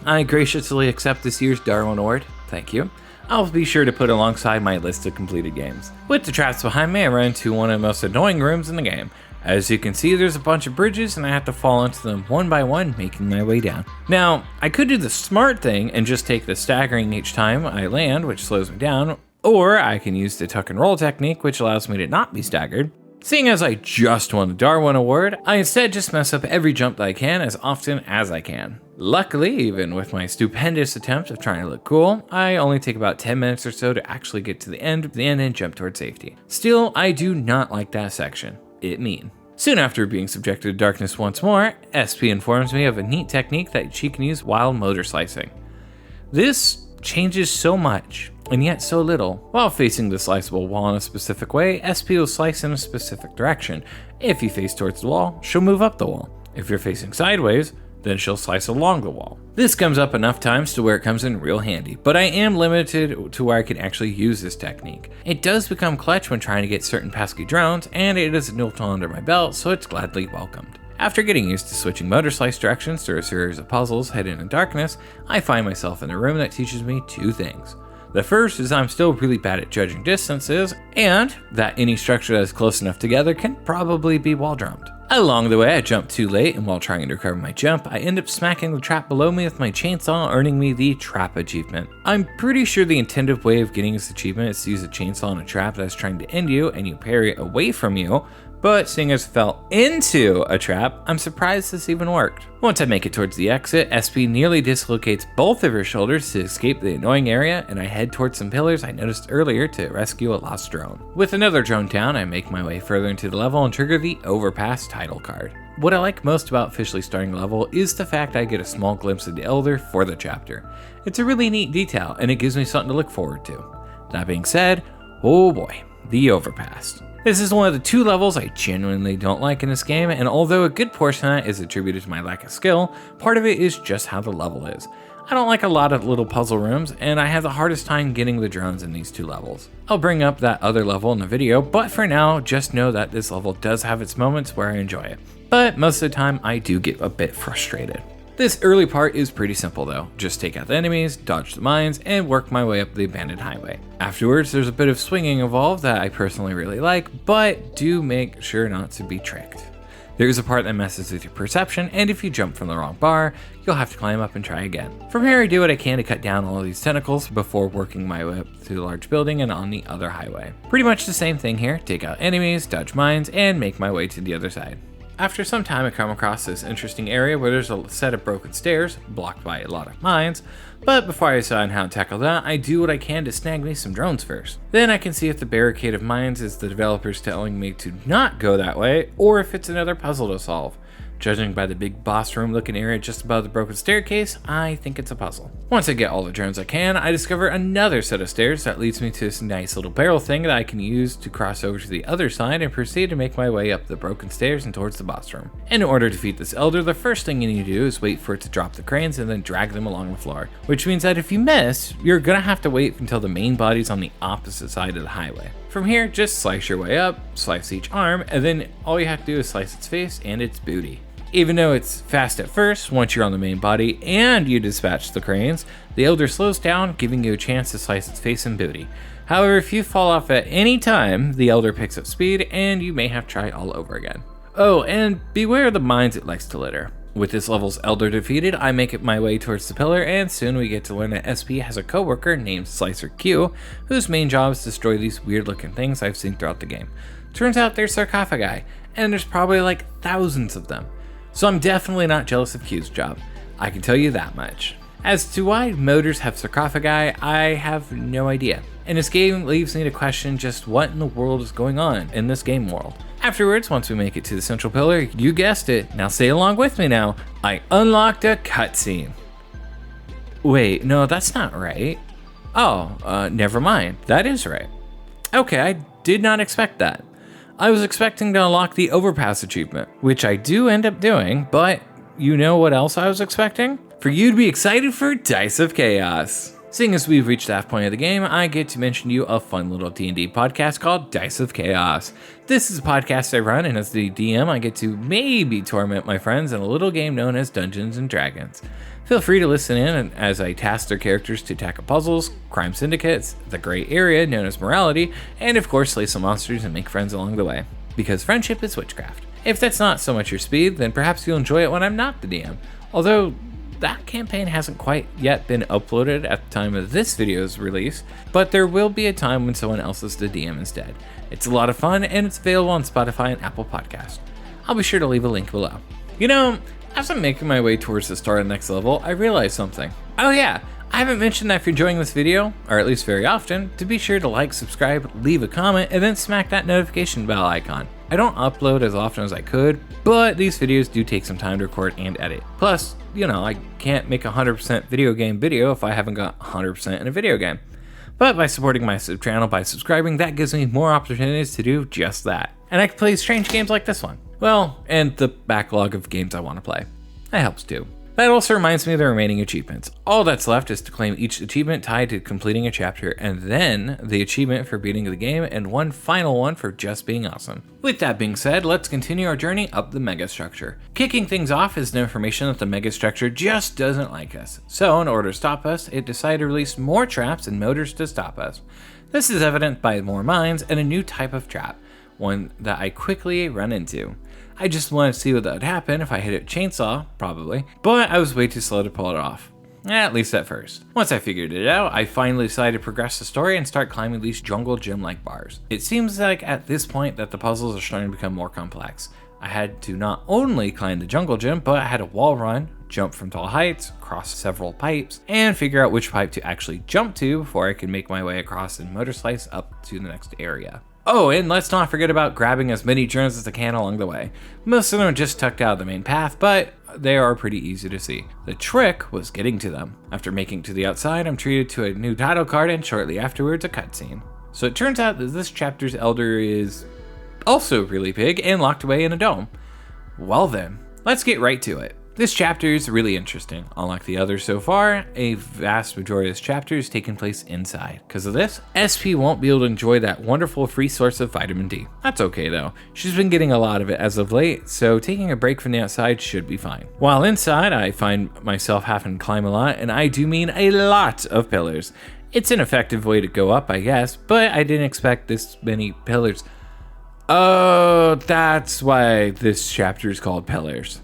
I graciously accept this year's Darwin Award. Thank you. I'll be sure to put alongside my list of completed games. With the traps behind me, I run into one of the most annoying rooms in the game. As you can see, there's a bunch of bridges and I have to fall into them one by one, making my way down. Now, I could do the smart thing and just take the staggering each time I land, which slows me down, or I can use the tuck and roll technique, which allows me to not be staggered. Seeing as I just won the Darwin Award, I instead just mess up every jump that I can as often as I can. Luckily, even with my stupendous attempt of trying to look cool, I only take about 10 minutes or so to actually get to the end and jump towards safety. Still, I do not like that section. It mean. Soon after being subjected to darkness once more, SP informs me of a neat technique that she can use while motor slicing. This changes so much, and yet so little. While facing the sliceable wall in a specific way, SP will slice in a specific direction. If you face towards the wall, she'll move up the wall. If you're facing sideways, then she'll slice along the wall. This comes up enough times to where it comes in real handy, but I am limited to where I can actually use this technique. It does become clutch when trying to get certain pesky drones, and it is a new tool under my belt, so it's gladly welcomed. After getting used to switching motor slice directions through a series of puzzles hidden in darkness, I find myself in a room that teaches me 2 things. The first is I'm still really bad at judging distances, and that any structure that is close enough together can probably be wall jumped. Along the way, I jumped too late, and while trying to recover my jump, I end up smacking the trap below me with my chainsaw, earning me the trap achievement. I'm pretty sure the intended way of getting this achievement is to use a chainsaw on a trap that's trying to end you, and you parry it away from you, but seeing as I fell into a trap, I'm surprised this even worked. Once I make it towards the exit, SP nearly dislocates both of her shoulders to escape the annoying area, and I head towards some pillars I noticed earlier to rescue a lost drone. With another drone down, I make my way further into the level and trigger the overpass title card. What I like most about officially starting the level is the fact I get a small glimpse of the Elder for the chapter. It's a really neat detail, and it gives me something to look forward to. That being said, oh boy, the overpass. This is one of the 2 levels I genuinely don't like in this game, and although a good portion of that is attributed to my lack of skill, part of it is just how the level is. I don't like a lot of little puzzle rooms, and I have the hardest time getting the drones in these 2 levels. I'll bring up that other level in the video, but for now, just know that this level does have its moments where I enjoy it. But most of the time, I do get a bit frustrated. This early part is pretty simple though, just take out the enemies, dodge the mines, and work my way up the abandoned highway. Afterwards, there's a bit of swinging involved that I personally really like, but do make sure not to be tricked. There is a part that messes with your perception, and if you jump from the wrong bar, you'll have to climb up and try again. From here, I do what I can to cut down all of these tentacles before working my way up through the large building and on the other highway. Pretty much the same thing here, take out enemies, dodge mines, and make my way to the other side. After some time, I come across this interesting area where there's a set of broken stairs, blocked by a lot of mines, but before I decide how to tackle that, I do what I can to snag me some drones first. Then I can see if the barricade of mines is the developers telling me to not go that way, or if it's another puzzle to solve. Judging by the big boss room looking area just above the broken staircase, I think it's a puzzle. Once I get all the drones I can, I discover another set of stairs that leads me to this nice little barrel thing that I can use to cross over to the other side and proceed to make my way up the broken stairs and towards the boss room. In order to defeat this Elder, the first thing you need to do is wait for it to drop the cranes and then drag them along the floor, which means that if you miss, you're gonna have to wait until the main body's on the opposite side of the highway. From here, just slice your way up, slice each arm, and then all you have to do is slice its face and its booty. Even though it's fast at first, once you're on the main body and you dispatch the cranes, the Elder slows down, giving you a chance to slice its face and booty. However, if you fall off at any time, the Elder picks up speed and you may have to try all over again. Oh, and beware the mines it likes to litter. With this level's Elder defeated, I make my way towards the pillar, and soon we get to learn that SP has a coworker named Slicer Q, whose main job is to destroy these weird looking things I've seen throughout the game. Turns out they're sarcophagi, and there's probably like thousands of them. So I'm definitely not jealous of Q's job. I can tell you that much. As to why motors have sarcophagi, I have no idea. And this game leaves me to question just what in the world is going on in this game world. Afterwards, once we make it to the central pillar, you guessed it, now say along with me now, I unlocked a cutscene. Wait, no, that's not right. Oh, never mind, that is right. Okay, I did not expect that. I was expecting to unlock the overpass achievement, which I do end up doing, but you know what else I was expecting? For you to be excited for Dice of Chaos. Seeing as we've reached that point of the game, I get to mention to you a fun little D&D podcast called Dice of Chaos. This is a podcast I run, and as the DM, I get to maybe torment my friends in a little game known as Dungeons & Dragons. Feel free to listen in as I task their characters to tackle puzzles, crime syndicates, the gray area known as morality, and of course slay some monsters and make friends along the way. Because friendship is witchcraft. If that's not so much your speed, then perhaps you'll enjoy it when I'm not the DM. Although, that campaign hasn't quite yet been uploaded at the time of this video's release, but there will be a time when someone else is the DM instead. It's a lot of fun, and it's available on Spotify and Apple Podcasts. I'll be sure to leave a link below. You know, as I'm making my way towards the start of the next level, I realized something. Oh yeah, I haven't mentioned that if you're enjoying this video, or at least very often, to be sure to like, subscribe, leave a comment, and then smack that notification bell icon. I don't upload as often as I could, but these videos do take some time to record and edit. Plus, you know, I can't make a 100% video game video if I haven't got 100% in a video game. But by supporting my channel by subscribing, that gives me more opportunities to do just that. And I can play strange games like this one. Well, and the backlog of games I want to play. That helps too. That also reminds me of the remaining achievements. All that's left is to claim each achievement tied to completing a chapter, and then the achievement for beating the game, and one final one for just being awesome. With that being said, let's continue our journey up the megastructure. Kicking things off is the information that the megastructure just doesn't like us. So in order to stop us, it decided to release more traps and motors to stop us. This is evident by more mines and a new type of trap, one that I quickly run into. I just wanted to see what that would happen if I hit it with a chainsaw, probably, but I was way too slow to pull it off. At least at first. Once I figured it out, I finally decided to progress the story and start climbing these jungle gym-like bars. It seems like at this point that the puzzles are starting to become more complex. I had to not only climb the jungle gym, but I had to wall run, jump from tall heights, cross several pipes, and figure out which pipe to actually jump to before I could make my way across and MotorSlice up to the next area. Oh, and let's not forget about grabbing as many drones as I can along the way. Most of them are just tucked out of the main path, but they are pretty easy to see. The trick was getting to them. After making it to the outside, I'm treated to a new title card and shortly afterwards a cutscene. So it turns out that this chapter's elder is also really big and locked away in a dome. Well then, let's get right to it. This chapter is really interesting. Unlike the others so far, a vast majority of this chapter is taking place inside. Because of this, SP won't be able to enjoy that wonderful free source of vitamin D. That's okay though. She's been getting a lot of it as of late, so taking a break from the outside should be fine. While inside, I find myself having to climb a lot, and I do mean a lot of pillars. It's an effective way to go up, I guess, but I didn't expect this many pillars. Oh, that's why this chapter is called Pillars.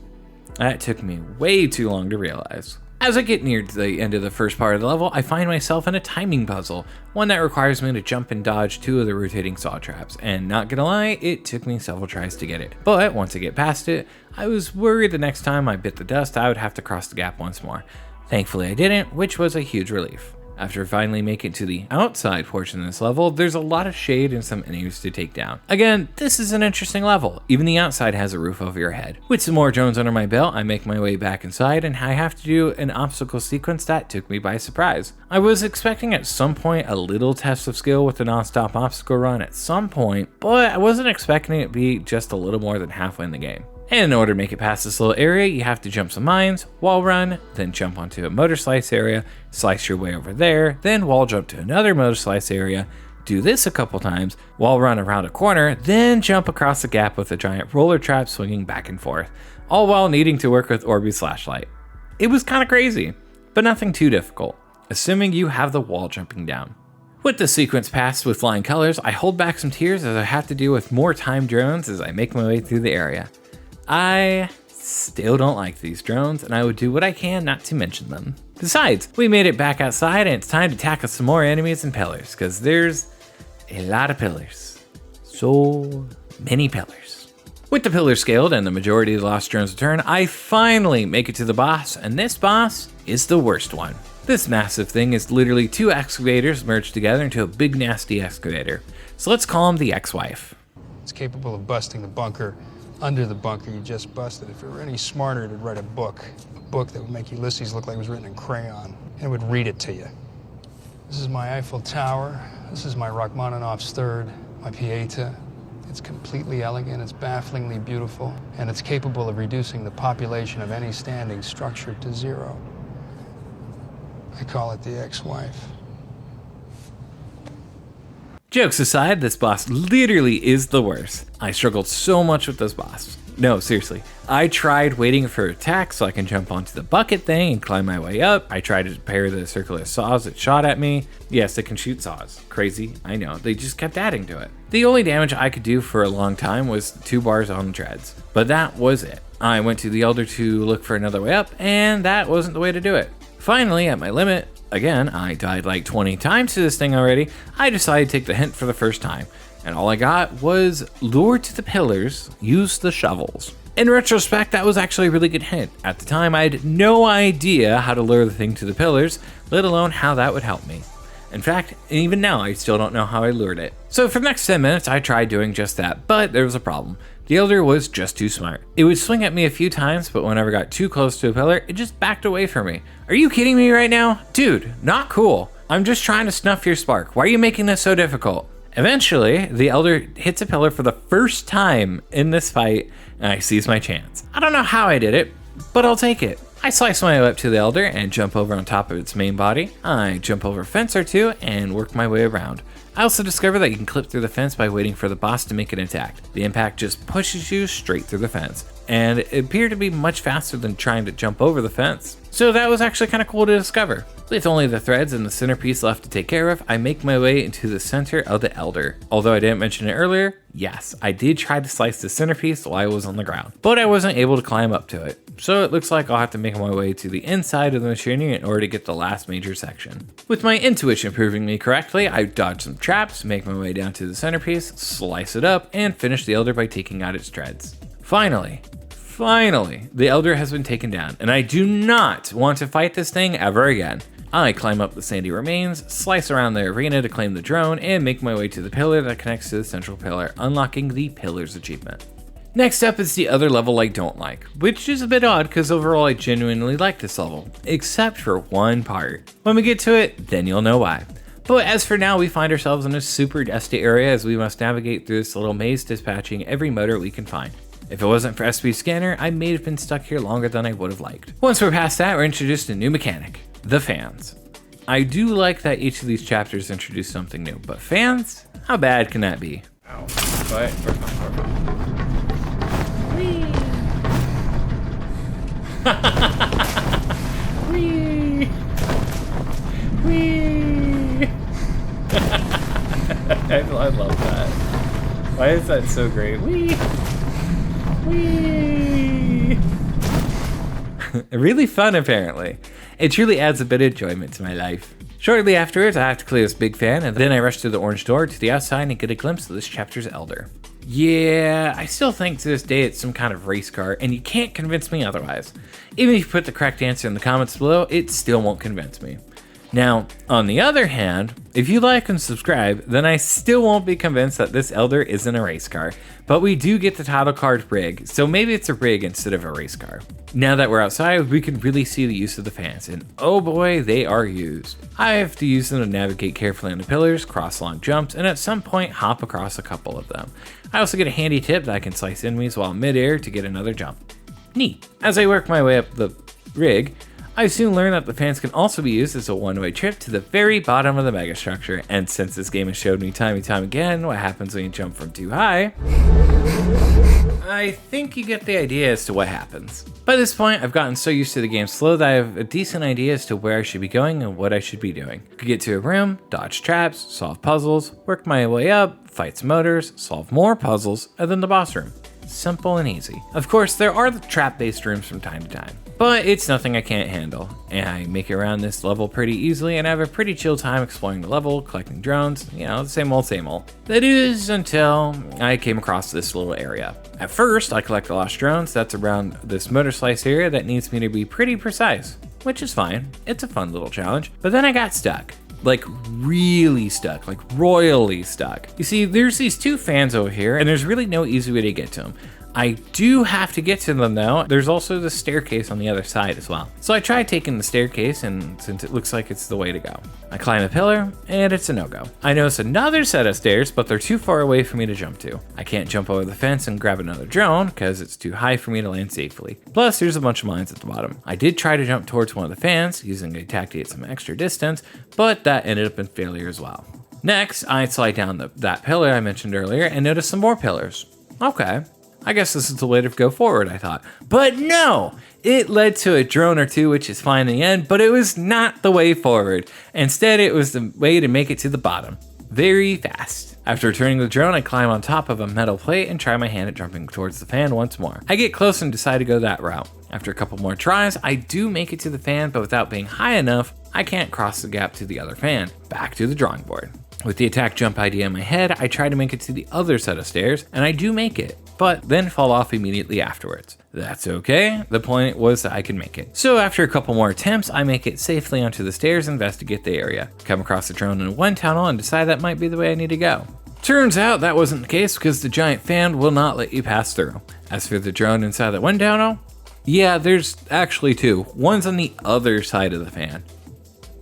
That took me way too long to realize. As I get near the end of the first part of the level, I find myself in a timing puzzle, one that requires me to jump and dodge 2 of the rotating saw traps, and not gonna lie, it took me several tries to get it. But once I get past it, I was worried the next time I bit the dust I would have to cross the gap once more. Thankfully I didn't, which was a huge relief. After finally making it to the outside portion of this level, there's a lot of shade and some enemies to take down. Again, this is an interesting level. Even the outside has a roof over your head. With some more drones under my belt, I make my way back inside and I have to do an obstacle sequence that took me by surprise. I was expecting at some point a little test of skill with the non-stop obstacle run at some point, but I wasn't expecting it to be just a little more than halfway in the game. And in order to make it past this little area, you have to jump some mines, wall run, then jump onto a MotorSlice area, slice your way over there, then wall jump to another MotorSlice area, do this a couple times, wall run around a corner, then jump across the gap with a giant roller trap swinging back and forth, all while needing to work with Orbeez flashlight. It was kind of crazy, but nothing too difficult, assuming you have the wall jumping down. With the sequence passed with flying colors, I hold back some tears as I have to deal with more timed drones as I make my way through the area. I still don't like these drones, and I would do what I can not to mention them. Besides, we made it back outside, and it's time to tackle some more enemies and pillars, because there's a lot of pillars. So many pillars. With the pillars scaled and the majority of the lost drones returned, I finally make it to the boss, and this boss is the worst one. This massive thing is literally 2 excavators merged together into a big nasty excavator. So let's call him the ex-wife. It's capable of busting the bunker under the bunker you just busted. If it were any smarter, it'd write a book that would make Ulysses look like it was written in crayon, and it would read it to you. This is my Eiffel Tower. This is my Rachmaninoff's third, my Pieta. It's completely elegant, it's bafflingly beautiful, and it's capable of reducing the population of any standing structure to 0. I call it the ex-wife. Jokes aside, this boss literally is the worst. I struggled so much with this boss. No, seriously. I tried waiting for attack so I can jump onto the bucket thing and climb my way up. I tried to repair the circular saws that shot at me. Yes, it can shoot saws. Crazy, I know. They just kept adding to it. The only damage I could do for a long time was 2 bars on the treads. But that was it. I went to the Elder to look for another way up, and that wasn't the way to do it. Finally, at my limit, again, I died like 20 times to this thing already, I decided to take the hint for the first time. And all I got was lure to the pillars, use the shovels. In retrospect, that was actually a really good hint. At the time, I had no idea how to lure the thing to the pillars, let alone how that would help me. In fact, even now, I still don't know how I lured it. So for the next 10 minutes, I tried doing just that, but there was a problem. The Elder was just too smart. It would swing at me a few times, but whenever I got too close to a pillar, it just backed away from me. Are you kidding me right now? Dude, not cool. I'm just trying to snuff your spark. Why are you making this so difficult? Eventually, the Elder hits a pillar for the first time in this fight, and I seize my chance. I don't know how I did it, but I'll take it. I slice my way up to the Elder and jump over on top of its main body. I jump over a fence or two and work my way around. I also discover that you can clip through the fence by waiting for the boss to make an attack. The impact just pushes you straight through the fence. and it appeared to be much faster than trying to jump over the fence. So that was actually kind of cool to discover. With only the threads and the centerpiece left to take care of, I make my way into the center of the Elder. Although I didn't mention it earlier, yes, I did try to slice the centerpiece while I was on the ground, but I wasn't able to climb up to it. So it looks like I'll have to make my way to the inside of the machinery in order to get the last major section. With my intuition proving me correctly, I dodge some traps, make my way down to the centerpiece, slice it up, and finish the Elder by taking out its treads. Finally, the Elder has been taken down, and I do not want to fight this thing ever again. I climb up the sandy remains, slice around the arena to claim the drone, and make my way to the pillar that connects to the central pillar, unlocking the Pillars achievement. Next up is the other level I don't like, which is a bit odd because overall I genuinely like this level, except for one part. When we get to it, then you'll know why. But as for now, we find ourselves in a super dusty area as we must navigate through this little maze dispatching every motor we can find. If it wasn't for SB Scanner, I may have been stuck here longer than I would have liked. Once we're past that, we're introduced to a new mechanic, the fans. I do like that each of these chapters introduce something new, but fans? How bad can that be? Ow. What? Whee! Whee! I love that. Why is that so great? Whee! Whee! Really fun, apparently. It truly adds a bit of enjoyment to my life. Shortly afterwards, I have to clear this big fan, and then I rush through the orange door to the outside and get a glimpse of this chapter's Elder. Yeah, I still think to this day it's some kind of race car, and you can't convince me otherwise. Even if you put the correct answer in the comments below, it still won't convince me. Now, on the other hand, if you like and subscribe, then I still won't be convinced that this Elder isn't a race car, but we do get the title card rig, so maybe it's a rig instead of a race car. Now that we're outside, we can really see the use of the fans, and oh boy, they are used. I have to use them to navigate carefully on the pillars, cross long jumps, and at some point hop across a couple of them. I also get a handy tip that I can slice enemies while midair to get another jump. Neat. As I work my way up the rig, I soon learned that the fans can also be used as a one-way trip to the very bottom of the megastructure, and since this game has showed me time and time again what happens when you jump from too high, I think you get the idea as to what happens. By this point, I've gotten so used to the game's flow that I have a decent idea as to where I should be going and what I should be doing. Could get to a room, dodge traps, solve puzzles, work my way up, fight some motors, solve more puzzles, and then the boss room. Simple and easy. Of course, there are the trap-based rooms from time to time, but it's nothing I can't handle, and I make it around this level pretty easily and have a pretty chill time exploring the level, collecting drones, you know, the same old same old. That is until I came across this little area. At first, I collect the lost drones that's around this MotorSlice area that needs me to be pretty precise, which is fine. It's a fun little challenge, but then I got stuck. Like really stuck, like royally stuck. You see, there's these two fans over here and there's really no easy way to get to them. I do have to get to them though. There's also the staircase on the other side as well. So I tried taking the staircase, and since it looks like it's the way to go, I climb a pillar and it's a no-go. I notice another set of stairs, but they're too far away for me to jump to. I can't jump over the fence and grab another drone because it's too high for me to land safely. Plus there's a bunch of mines at the bottom. I did try to jump towards one of the fans using a attack to get some extra distance, but that ended up in failure as well. Next, I slide down that pillar I mentioned earlier and notice some more pillars. Okay. I guess this is the way to go forward, I thought. But no! It led to a drone or two, which is fine in the end, but it was not the way forward. Instead, it was the way to make it to the bottom. Very fast. After returning the drone, I climb on top of a metal plate and try my hand at jumping towards the fan once more. I get close and decide to go that route. After a couple more tries, I do make it to the fan, but without being high enough, I can't cross the gap to the other fan. Back to the drawing board. With the attack jump idea in my head, I try to make it to the other set of stairs, and I do make it, but then fall off immediately afterwards. That's okay, the point was that I can make it. So after a couple more attempts, I make it safely onto the stairs and investigate the area. Come across the drone in one tunnel and decide that might be the way I need to go. Turns out that wasn't the case because the giant fan will not let you pass through. As for the drone inside the one tunnel, yeah, there's actually two. One's on the other side of the fan.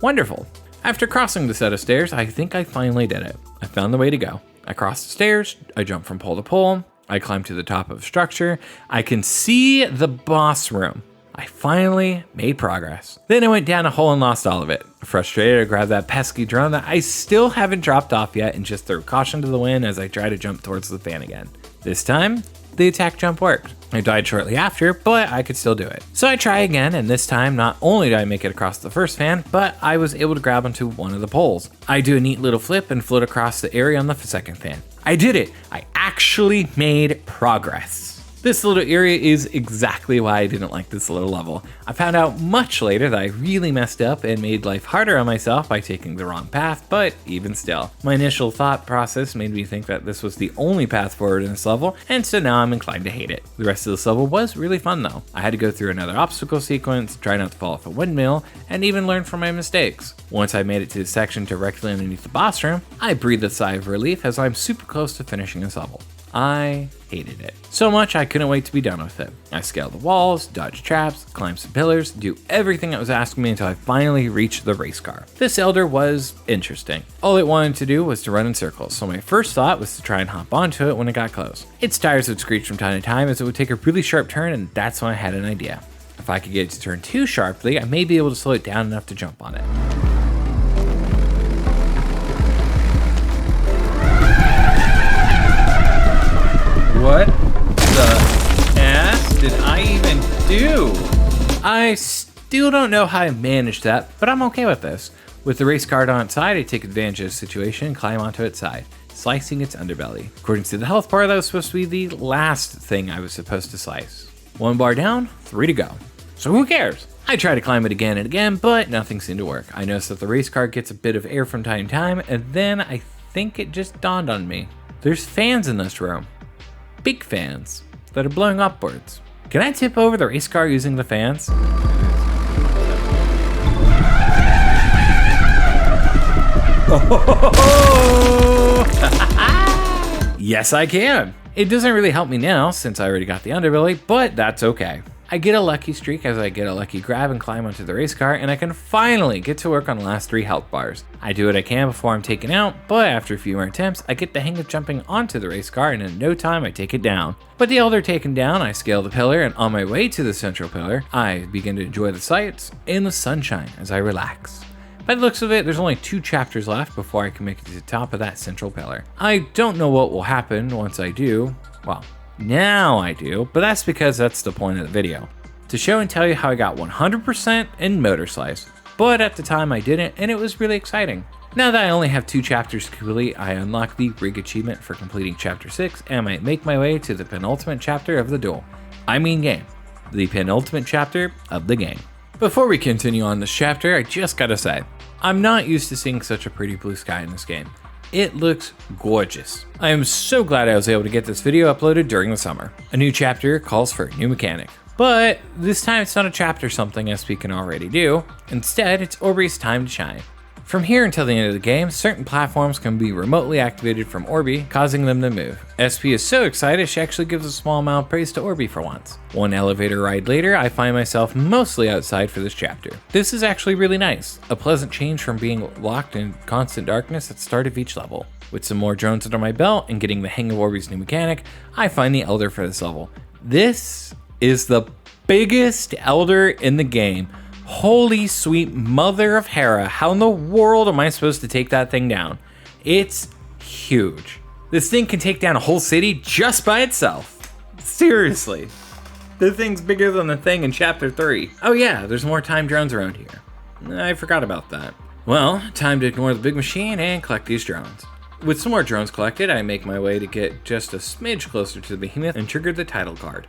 Wonderful. After crossing the set of stairs, I think I finally did it. I found the way to go. I crossed the stairs, I jumped from pole to pole, I climbed to the top of a structure, I can see the boss room. I finally made progress. Then I went down a hole and lost all of it. Frustrated, I grabbed that pesky drone that I still haven't dropped off yet and just threw caution to the wind as I try to jump towards the fan again. This time, the attack jump worked. I died shortly after, but I could still do it. So I try again, and this time not only did I make it across the first fan, but I was able to grab onto one of the poles. I do a neat little flip and float across the area on the second fan. I did it! I actually made progress. This little area is exactly why I didn't like this little level. I found out much later that I really messed up and made life harder on myself by taking the wrong path, but even still. My initial thought process made me think that this was the only path forward in this level, and so now I'm inclined to hate it. The rest of this level was really fun though. I had to go through another obstacle sequence, try not to fall off a windmill, and even learn from my mistakes. Once I made it to the section directly underneath the boss room, I breathed a sigh of relief as I'm super close to finishing this level. I hated it. So much I couldn't wait to be done with it. I scaled the walls, dodged traps, climbed some pillars, do everything it was asking me until I finally reached the race car. This elder was interesting. All it wanted to do was to run in circles, so my first thought was to try and hop onto it when it got close. Its tires would screech from time to time as it would take a really sharp turn, and that's when I had an idea. If I could get it to turn too sharply, I may be able to slow it down enough to jump on it. What the ass did I even do? I still don't know how I managed that, but I'm okay with this. With the race card on its side, I take advantage of the situation and climb onto its side, slicing its underbelly. According to the health bar, that was supposed to be the last thing I was supposed to slice. 1 bar down, 3 to go. So who cares? I try to climb it again and again, but nothing seemed to work. I noticed that the race car gets a bit of air from time to time, and then I think it just dawned on me. There's fans in this room. Big fans that are blowing upwards. Can I tip over the race car using the fans? Yes, I can. It doesn't really help me now since I already got the underbelly, but that's okay. I get a lucky streak as I get a lucky grab and climb onto the race car, and I can finally get to work on the last 3 health bars. I do what I can before I'm taken out, but after a few more attempts, I get the hang of jumping onto the race car, and in no time I take it down. With the elder taken down, I scale the pillar, and on my way to the central pillar, I begin to enjoy the sights and the sunshine as I relax. By the looks of it, there's only 2 chapters left before I can make it to the top of that central pillar. I don't know what will happen once I do. Well, now I do, but that's because that's the point of the video. To show and tell you how I got 100% in MotorSlice, but at the time I didn't, and it was really exciting. Now that I only have 2 chapters to complete, I unlock the rig achievement for completing chapter 6, and I might make my way to the penultimate chapter of the duel. I mean game. The penultimate chapter of the game. Before we continue on this chapter, I just gotta say, I'm not used to seeing such a pretty blue sky in this game. It looks gorgeous. I am so glad I was able to get this video uploaded during the summer. A new chapter calls for a new mechanic. But this time it's not a chapter something SP can already do. Instead, it's Orbeez time to shine. From here until the end of the game, certain platforms can be remotely activated from Orbeez, causing them to move. SP is so excited she actually gives a small amount of praise to Orbeez for once. One elevator ride later, I find myself mostly outside for this chapter. This is actually really nice, a pleasant change from being locked in constant darkness at the start of each level. With some more drones under my belt and getting the hang of Orbeez's new mechanic, I find the Elder for this level. This is the biggest Elder in the game. Holy sweet mother of Hera, how in the world am I supposed to take that thing down? It's huge. This thing can take down a whole city just by itself. Seriously. The thing's bigger than the thing in chapter 3. Oh yeah, there's more time drones around here. I forgot about that. Well, time to ignore the big machine and collect these drones. With some more drones collected, I make my way to get just a smidge closer to the behemoth and trigger the title card.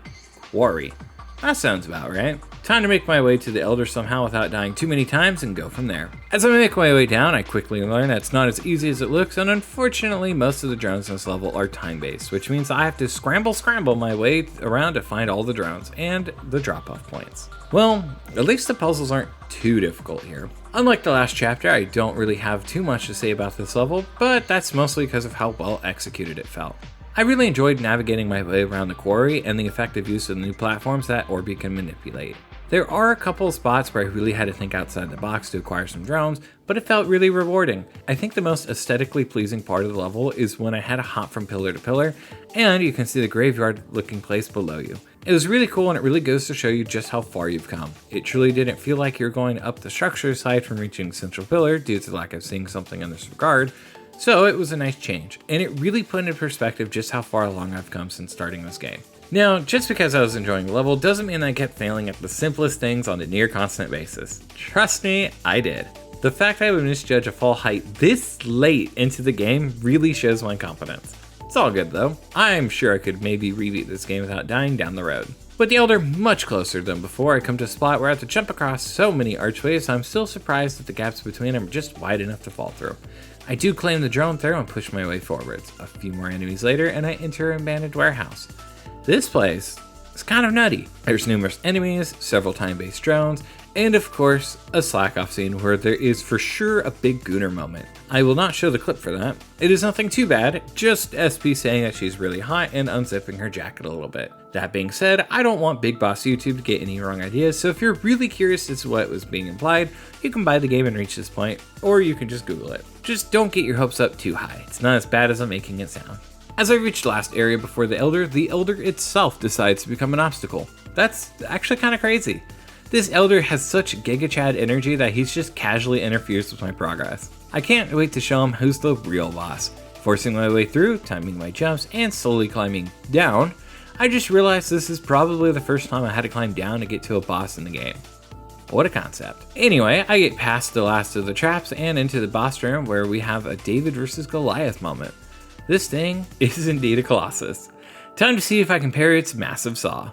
Quarry. That sounds about right. Time to make my way to the Elder somehow without dying too many times and go from there. As I make my way down, I quickly learn that it's not as easy as it looks, and unfortunately most of the drones in this level are time-based, which means I have to scramble my way around to find all the drones and the drop-off points. Well, at least the puzzles aren't too difficult here. Unlike the last chapter, I don't really have too much to say about this level, but that's mostly because of how well executed it felt. I really enjoyed navigating my way around the quarry and the effective use of the new platforms that Orbeez can manipulate. There are a couple of spots where I really had to think outside the box to acquire some drones, but it felt really rewarding. I think the most aesthetically pleasing part of the level is when I had to hop from pillar to pillar, and you can see the graveyard looking place below you. It was really cool, and it really goes to show you just how far you've come. It truly didn't feel like you're going up the structure aside from reaching central pillar due to the lack of seeing something in this regard. So it was a nice change, and it really put into perspective just how far along I've come since starting this game. Now, just because I was enjoying the level doesn't mean I kept failing at the simplest things on a near constant basis. Trust me, I did. The fact I would misjudge a fall height this late into the game really shows my competence. It's all good though. I'm sure I could maybe rebeat this game without dying down the road. With the Elder much closer than before, I come to a spot where I have to jump across so many archways, I'm still surprised that the gaps between them are just wide enough to fall through. I do claim the drone throw and push my way forwards. A few more enemies later and I enter an abandoned warehouse. This place is kind of nutty. There's numerous enemies, several time-based drones, and of course, a slack-off scene where there is for sure a big Gooner moment. I will not show the clip for that. It is nothing too bad, just SP saying that she's really hot and unzipping her jacket a little bit. That being said, I don't want Big Boss YouTube to get any wrong ideas, so if you're really curious as to what was being implied, you can buy the game and reach this point, or you can just Google it. Just don't get your hopes up too high. It's not as bad as I'm making it sound. As I reach the last area before the Elder itself decides to become an obstacle. That's actually kind of crazy. This Elder has such Giga Chad energy that he's just casually interferes with my progress. I can't wait to show him who's the real boss. Forcing my way through, timing my jumps, and slowly climbing down, I just realized this is probably the first time I had to climb down to get to a boss in the game. What a concept. Anyway, I get past the last of the traps and into the boss room where we have a David versus Goliath moment. This thing is indeed a colossus. Time to see if I can parry its massive saw.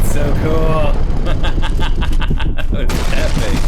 So cool. That was epic.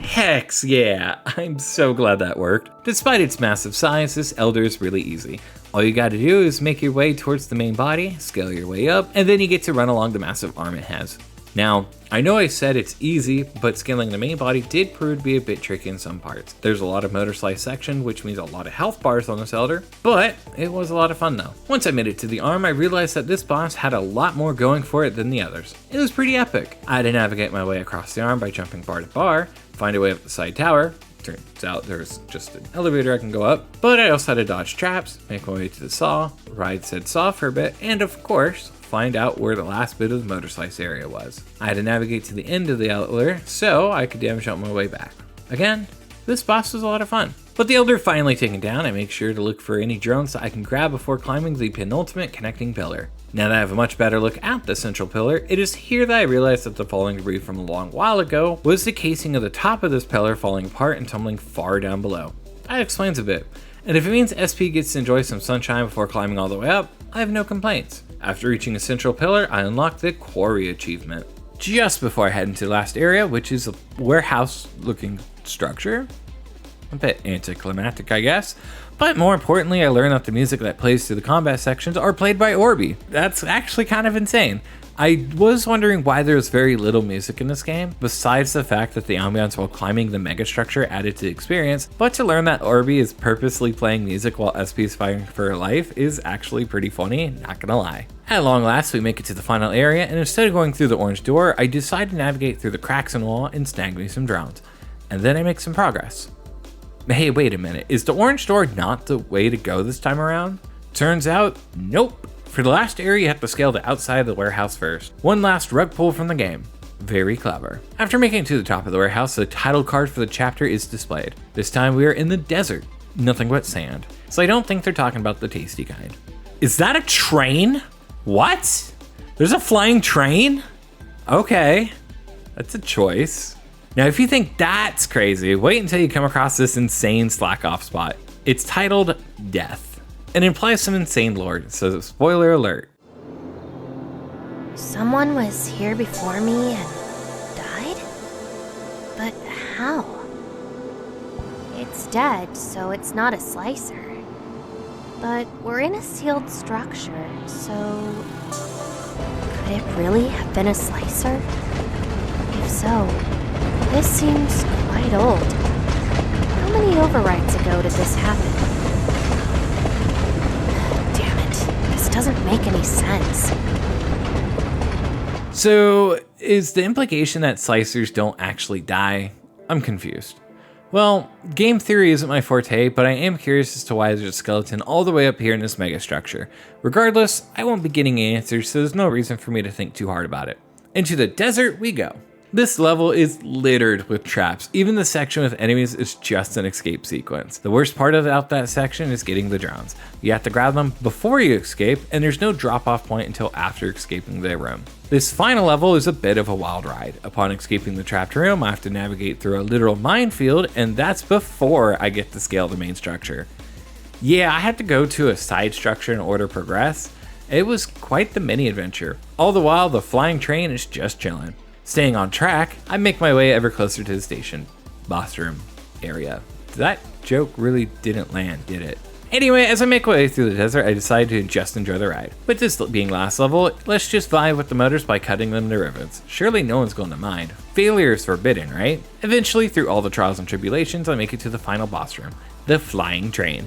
Hex yeah, I'm so glad that worked. Despite its massive size, this Elder is really easy. All you gotta do is make your way towards the main body, scale your way up, and then you get to run along the massive arm it has. Now, I know I said it's easy, but scaling the main body did prove to be a bit tricky in some parts. There's a lot of MotorSlice section, which means a lot of health bars on this Elder, but it was a lot of fun though. Once I made it to the arm, I realized that this boss had a lot more going for it than the others. It was pretty epic. I had to navigate my way across the arm by jumping bar to bar, find a way up the side tower. Turns out there's just an elevator I can go up, but I also had to dodge traps, make my way to the saw, ride said saw for a bit, and of course, find out where the last bit of the MotorSlice area was. I had to navigate to the end of the Elder so I could damage out my way back. Again, this boss was a lot of fun. With the Elder finally taken down, I make sure to look for any drones that I can grab before climbing the penultimate connecting pillar. Now that I have a much better look at the central pillar, it is here that I realized that the falling debris from a long while ago was the casing of the top of this pillar falling apart and tumbling far down below. That explains a bit, and if it means SP gets to enjoy some sunshine before climbing all the way up, I have no complaints. After reaching the central pillar, I unlocked the Quarry achievement. Just before I head into the last area, which is a warehouse looking structure. A bit anticlimactic, I guess. But more importantly, I learned that the music that plays through the combat sections are played by Orby. That's actually kind of insane. I was wondering why there was very little music in this game, besides the fact that the ambiance while climbing the mega structure added to the experience, but to learn that Orby is purposely playing music while SP is fighting for her life is actually pretty funny, not gonna lie. At long last, we make it to the final area, and instead of going through the orange door, I decide to navigate through the cracks in the wall and snag me some drones. And then I make some progress. Hey, wait a minute, is the orange door not the way to go this time around? Turns out, nope. For the last area, you have to scale the outside of the warehouse first. One last rug pull from the game. Very clever. After making it to the top of the warehouse, the title card for the chapter is displayed. This time we are in the desert. Nothing but sand. So I don't think they're talking about the tasty kind. Is that a train? What? There's a flying train? Okay, that's a choice. Now if you think that's crazy, wait until you come across this insane slack off spot. It's titled Death. It implies some insane lore, so spoiler alert. Someone was here before me and died? But how? It's dead, so it's not a slicer. But we're in a sealed structure, so could it really have been a slicer? If so, this seems quite old. How many overrides ago did this happen? Doesn't make any sense. So, is the implication that slicers don't actually die? I'm confused. Well, game theory isn't my forte, but I am curious as to why there's a skeleton all the way up here in this megastructure. Regardless, I won't be getting answers, so there's no reason for me to think too hard about it. Into the desert we go. This level is littered with traps. Even the section with enemies is just an escape sequence. The worst part about that section is getting the drones. You have to grab them before you escape, and there's no drop-off point until after escaping the room. This final level is a bit of a wild ride. Upon escaping the trapped room, I have to navigate through a literal minefield, and that's before I get to scale the main structure. Yeah, I had to go to a side structure in order to progress. It was quite the mini adventure. All the while, the flying train is just chilling. Staying on track, I make my way ever closer to the station boss room area. That joke really didn't land, did it? Anyway, as I make my way through the desert, I decide to just enjoy the ride. With this being last level, let's just vibe with the motors by cutting them to ribbons. Surely no one's going to mind. Failure is forbidden, right? Eventually, through all the trials and tribulations, I make it to the final boss room, the flying train.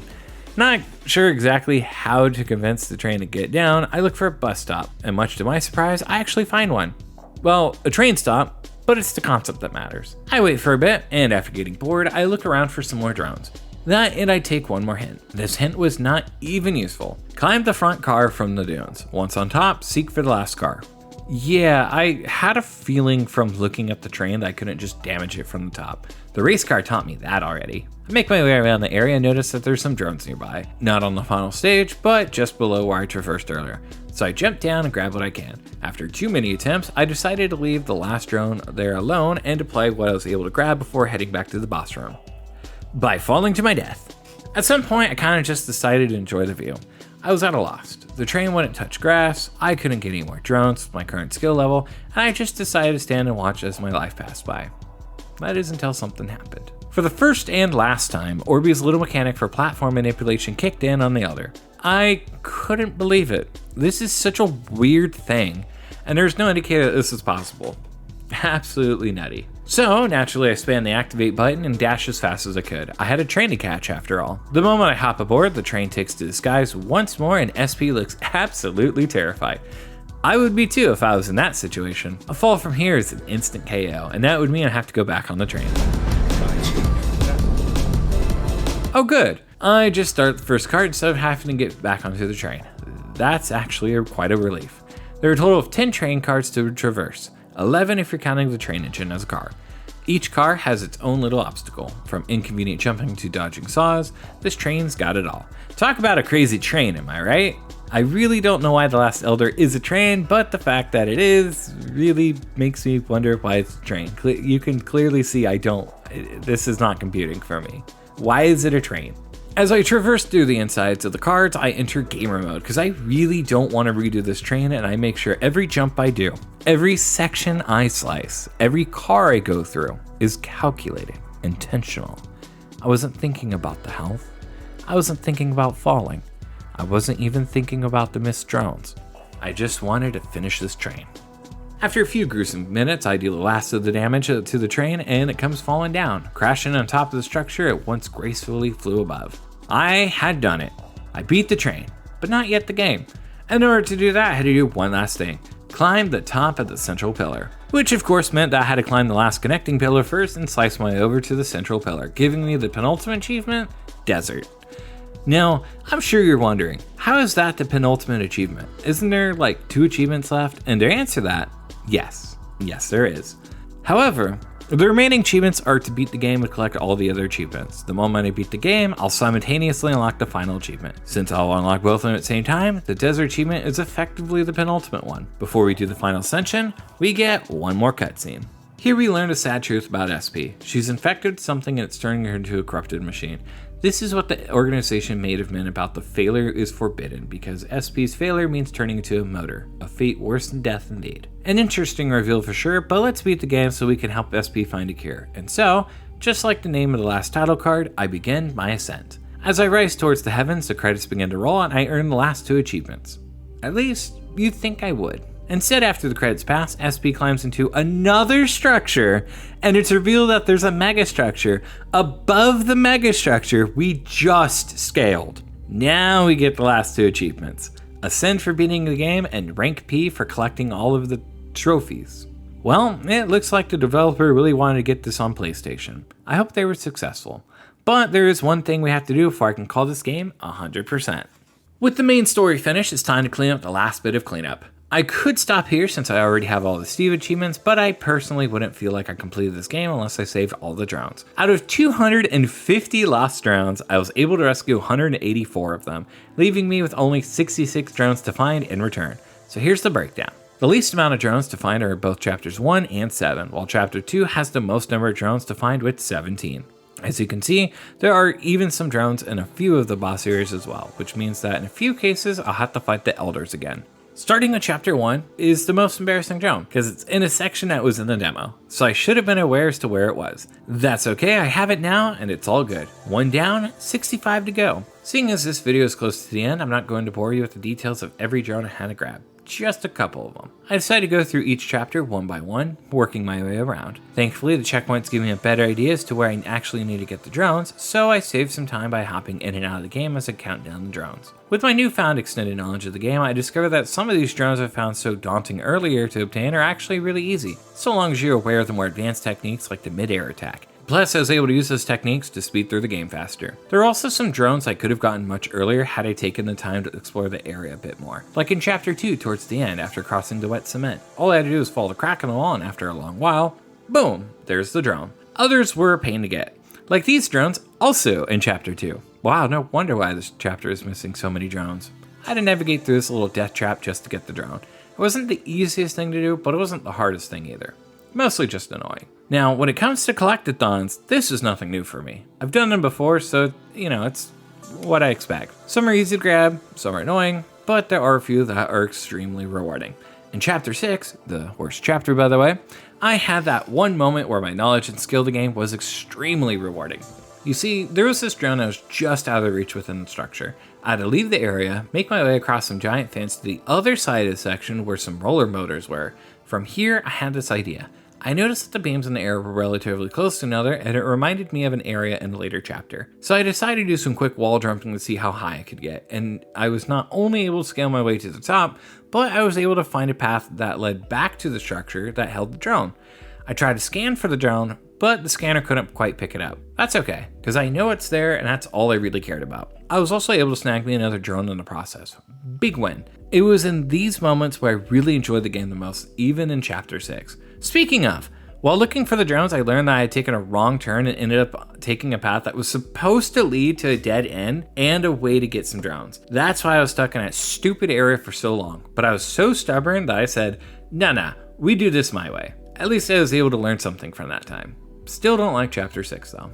Not sure exactly how to convince the train to get down, I look for a bus stop, and much to my surprise, I actually find one. Well, a train stop, but it's the concept that matters. I wait for a bit, and after getting bored, I look around for some more drones. And I take one more hint. This hint was not even useful. Climb the front car from the dunes. Once on top, seek for the last car. Yeah, I had a feeling from looking at the train that I couldn't just damage it from the top. The race car taught me that already. I make my way around the area and notice that there's some drones nearby. Not on the final stage, but just below where I traversed earlier. So I jump down and grab what I can. After too many attempts, I decided to leave the last drone there alone and deploy what I was able to grab before heading back to the boss room. By falling to my death. At some point, I kind of just decided to enjoy the view. I was at a loss. The train wouldn't touch grass, I couldn't get any more drones with my current skill level, and I just decided to stand and watch as my life passed by. That is until something happened. For the first and last time, Orbeez's little mechanic for platform manipulation kicked in on the Elder. I couldn't believe it. This is such a weird thing, and there's no indicator that this is possible. Absolutely nutty. So, naturally I spammed the activate button and dashed as fast as I could. I had a train to catch after all. The moment I hop aboard, the train takes to the skies once more and SP looks absolutely terrified. I would be too if I was in that situation. A fall from here is an instant KO, and that would mean I have to go back on the train. Oh good, I just start the first card instead of having to get back onto the train. That's actually quite a relief. There are a total of 10 train cards to traverse. 11 if you're counting the train engine as a car. Each car has its own little obstacle. From inconvenient jumping to dodging saws, this train's got it all. Talk about a crazy train, am I right? I really don't know why the last Elder is a train, but the fact that it is really makes me wonder why it's a train. You can clearly see this is not computing for me. Why is it a train? As I traverse through the insides of the cards, I enter gamer mode because I really don't want to redo this train, and I make sure every jump I do, every section I slice, every car I go through is calculated, intentional. I wasn't thinking about the health. I wasn't thinking about falling. I wasn't even thinking about the missed drones. I just wanted to finish this train. After a few gruesome minutes, I deal the last of the damage to the train and it comes falling down, crashing on top of the structure it once gracefully flew above. I had done it. I beat the train, but not yet the game. In order to do that, I had to do one last thing. Climb the top of the central pillar. Which of course meant that I had to climb the last connecting pillar first and slice my way over to the central pillar, giving me the penultimate achievement, Desert. Now, I'm sure you're wondering, how is that the penultimate achievement? Isn't there like 2 achievements left? And to answer that, yes, there is. However, the remaining achievements are to beat the game and collect all the other achievements. The moment I beat the game, I'll simultaneously unlock the final achievement. Since I'll unlock both of them at the same time, the desert achievement is effectively the penultimate one. Before we do the final ascension, we get one more cutscene. Here we learn a sad truth about SP. She's infected with something and it's turning her into a corrupted machine. This is what the organization made of men about the failure is forbidden, because SP's failure means turning into a motor, a fate worse than death indeed. An interesting reveal for sure, but let's beat the game so we can help SP find a cure. And so, just like the name of the last title card, I begin my ascent. As I rise towards the heavens, the credits begin to roll and I earn the last 2 achievements. At least, you'd think I would. Instead, after the credits pass, SP climbs into another structure, and it's revealed that there's a megastructure above the megastructure we just scaled. Now we get the last 2 achievements. Ascend for beating the game, and rank P for collecting all of the trophies. Well, it looks like the developer really wanted to get this on PlayStation. I hope they were successful. But there is one thing we have to do before I can call this game 100%. With the main story finished, it's time to clean up the last bit of cleanup. I could stop here since I already have all the Steve achievements, but I personally wouldn't feel like I completed this game unless I saved all the drones. Out of 250 lost drones, I was able to rescue 184 of them, leaving me with only 66 drones to find and return. So here's the breakdown. The least amount of drones to find are both chapters 1 and 7, while chapter 2 has the most number of drones to find with 17. As you can see, there are even some drones in a few of the boss areas as well, which means that in a few cases I'll have to fight the elders again. Starting with chapter 1 is the most embarrassing drone, because it's in a section that was in the demo, so I should have been aware as to where it was. That's okay, I have it now, and it's all good. 1 down, 65 to go. Seeing as this video is close to the end, I'm not going to bore you with the details of every drone I had to grab. Just a couple of them. I decided to go through each chapter one by one, working my way around. Thankfully, the checkpoints give me a better idea as to where I actually need to get the drones, so I saved some time by hopping in and out of the game as I count down the drones. With my newfound extended knowledge of the game, I discovered that some of these drones I found so daunting earlier to obtain are actually really easy, so long as you're aware of the more advanced techniques like the mid-air attack. Plus, I was able to use those techniques to speed through the game faster. There are also some drones I could have gotten much earlier had I taken the time to explore the area a bit more. Like in chapter 2 towards the end after crossing the wet cement. All I had to do was follow the crack in the wall, and after a long while, boom, there's the drone. Others were a pain to get. Like these drones, also in chapter 2. Wow, no wonder why this chapter is missing so many drones. I had to navigate through this little death trap just to get the drone. It wasn't the easiest thing to do, but it wasn't the hardest thing either. Mostly just annoying. Now, when it comes to collectathons, this is nothing new for me. I've done them before, so, it's what I expect. Some are easy to grab, some are annoying, but there are a few that are extremely rewarding. In chapter 6, the worst chapter by the way, I had that one moment where my knowledge and skill of the game was extremely rewarding. You see, there was this drone that was just out of reach within the structure. I had to leave the area, make my way across some giant fence to the other side of the section where some roller motors were. From here, I had this idea. I noticed that the beams in the air were relatively close to another, and it reminded me of an area in a later chapter. So I decided to do some quick wall jumping to see how high I could get, and I was not only able to scale my way to the top, but I was able to find a path that led back to the structure that held the drone. I tried to scan for the drone, but the scanner couldn't quite pick it up. That's okay, because I know it's there and that's all I really cared about. I was also able to snag me another drone in the process. Big win. It was in these moments where I really enjoyed the game the most, even in chapter 6. Speaking of, while looking for the drones, I learned that I had taken a wrong turn and ended up taking a path that was supposed to lead to a dead end and a way to get some drones. That's why I was stuck in that stupid area for so long, but I was so stubborn that I said, nah, we do this my way. At least I was able to learn something from that time. Still don't like chapter 6 though.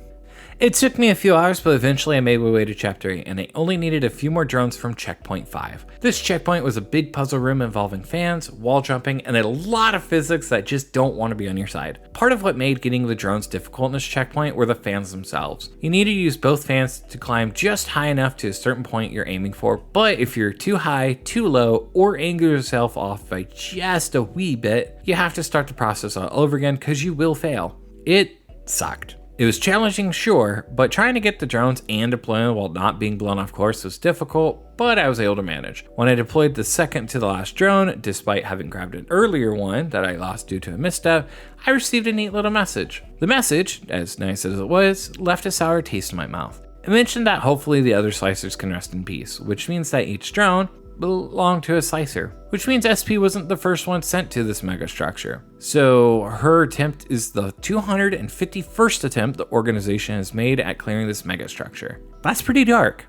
It took me a few hours, but eventually I made my way to chapter 8, and I only needed a few more drones from checkpoint 5. This checkpoint was a big puzzle room involving fans, wall jumping, and a lot of physics that just don't want to be on your side. Part of what made getting the drones difficult in this checkpoint were the fans themselves. You need to use both fans to climb just high enough to a certain point you're aiming for, but if you're too high, too low, or angle yourself off by just a wee bit, you have to start the process all over again because you will fail. It sucked. It was challenging, sure, but trying to get the drones and deploy them while not being blown off course was difficult, but I was able to manage. When I deployed the second to the last drone, despite having grabbed an earlier one that I lost due to a misstep, I received a neat little message. The message, as nice as it was, left a sour taste in my mouth. It mentioned that hopefully the other slicers can rest in peace, which means that each drone belonged to a slicer, which means SP wasn't the first one sent to this mega structure. So her attempt is the 251st attempt the organization has made at clearing this mega structure. That's pretty dark.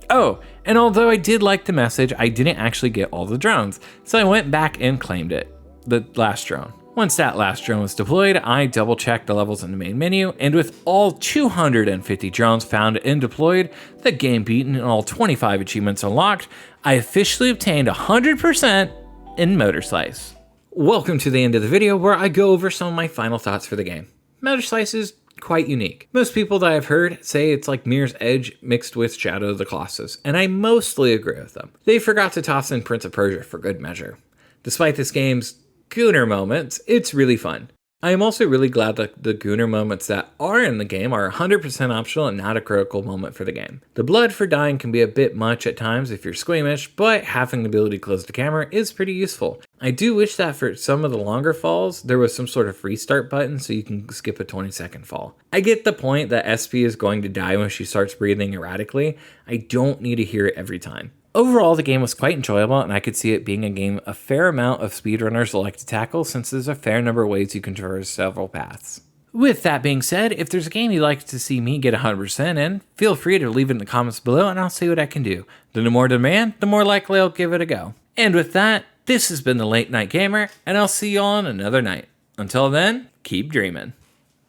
Oh, and although I did like the message, I didn't actually get all the drones, so I went back and claimed it, the last drone. Once that last drone was deployed, I double checked the levels in the main menu, and with all 250 drones found and deployed, the game beaten and all 25 achievements unlocked, I officially obtained 100% in MotorSlice. Welcome to the end of the video where I go over some of my final thoughts for the game. MotorSlice is quite unique. Most people that I've heard say it's like Mirror's Edge mixed with Shadow of the Colossus, and I mostly agree with them. They forgot to toss in Prince of Persia for good measure. Despite this game's Gooner moments, it's really fun. I am also really glad that the Gooner moments that are in the game are 100% optional and not a critical moment for the game. The blood for dying can be a bit much at times if you're squeamish, but having the ability to close the camera is pretty useful. I do wish that for some of the longer falls, there was some sort of restart button so you can skip a 20-second fall. I get the point that SP is going to die when she starts breathing erratically. I don't need to hear it every time. Overall, the game was quite enjoyable, and I could see it being a game a fair amount of speedrunners will like to tackle since there's a fair number of ways you can traverse several paths. With that being said, if there's a game you'd like to see me get 100% in, feel free to leave it in the comments below and I'll see what I can do. The more demand, the more likely I'll give it a go. And with that, this has been the Late Night Gamer, and I'll see you all on another night. Until then, keep dreaming.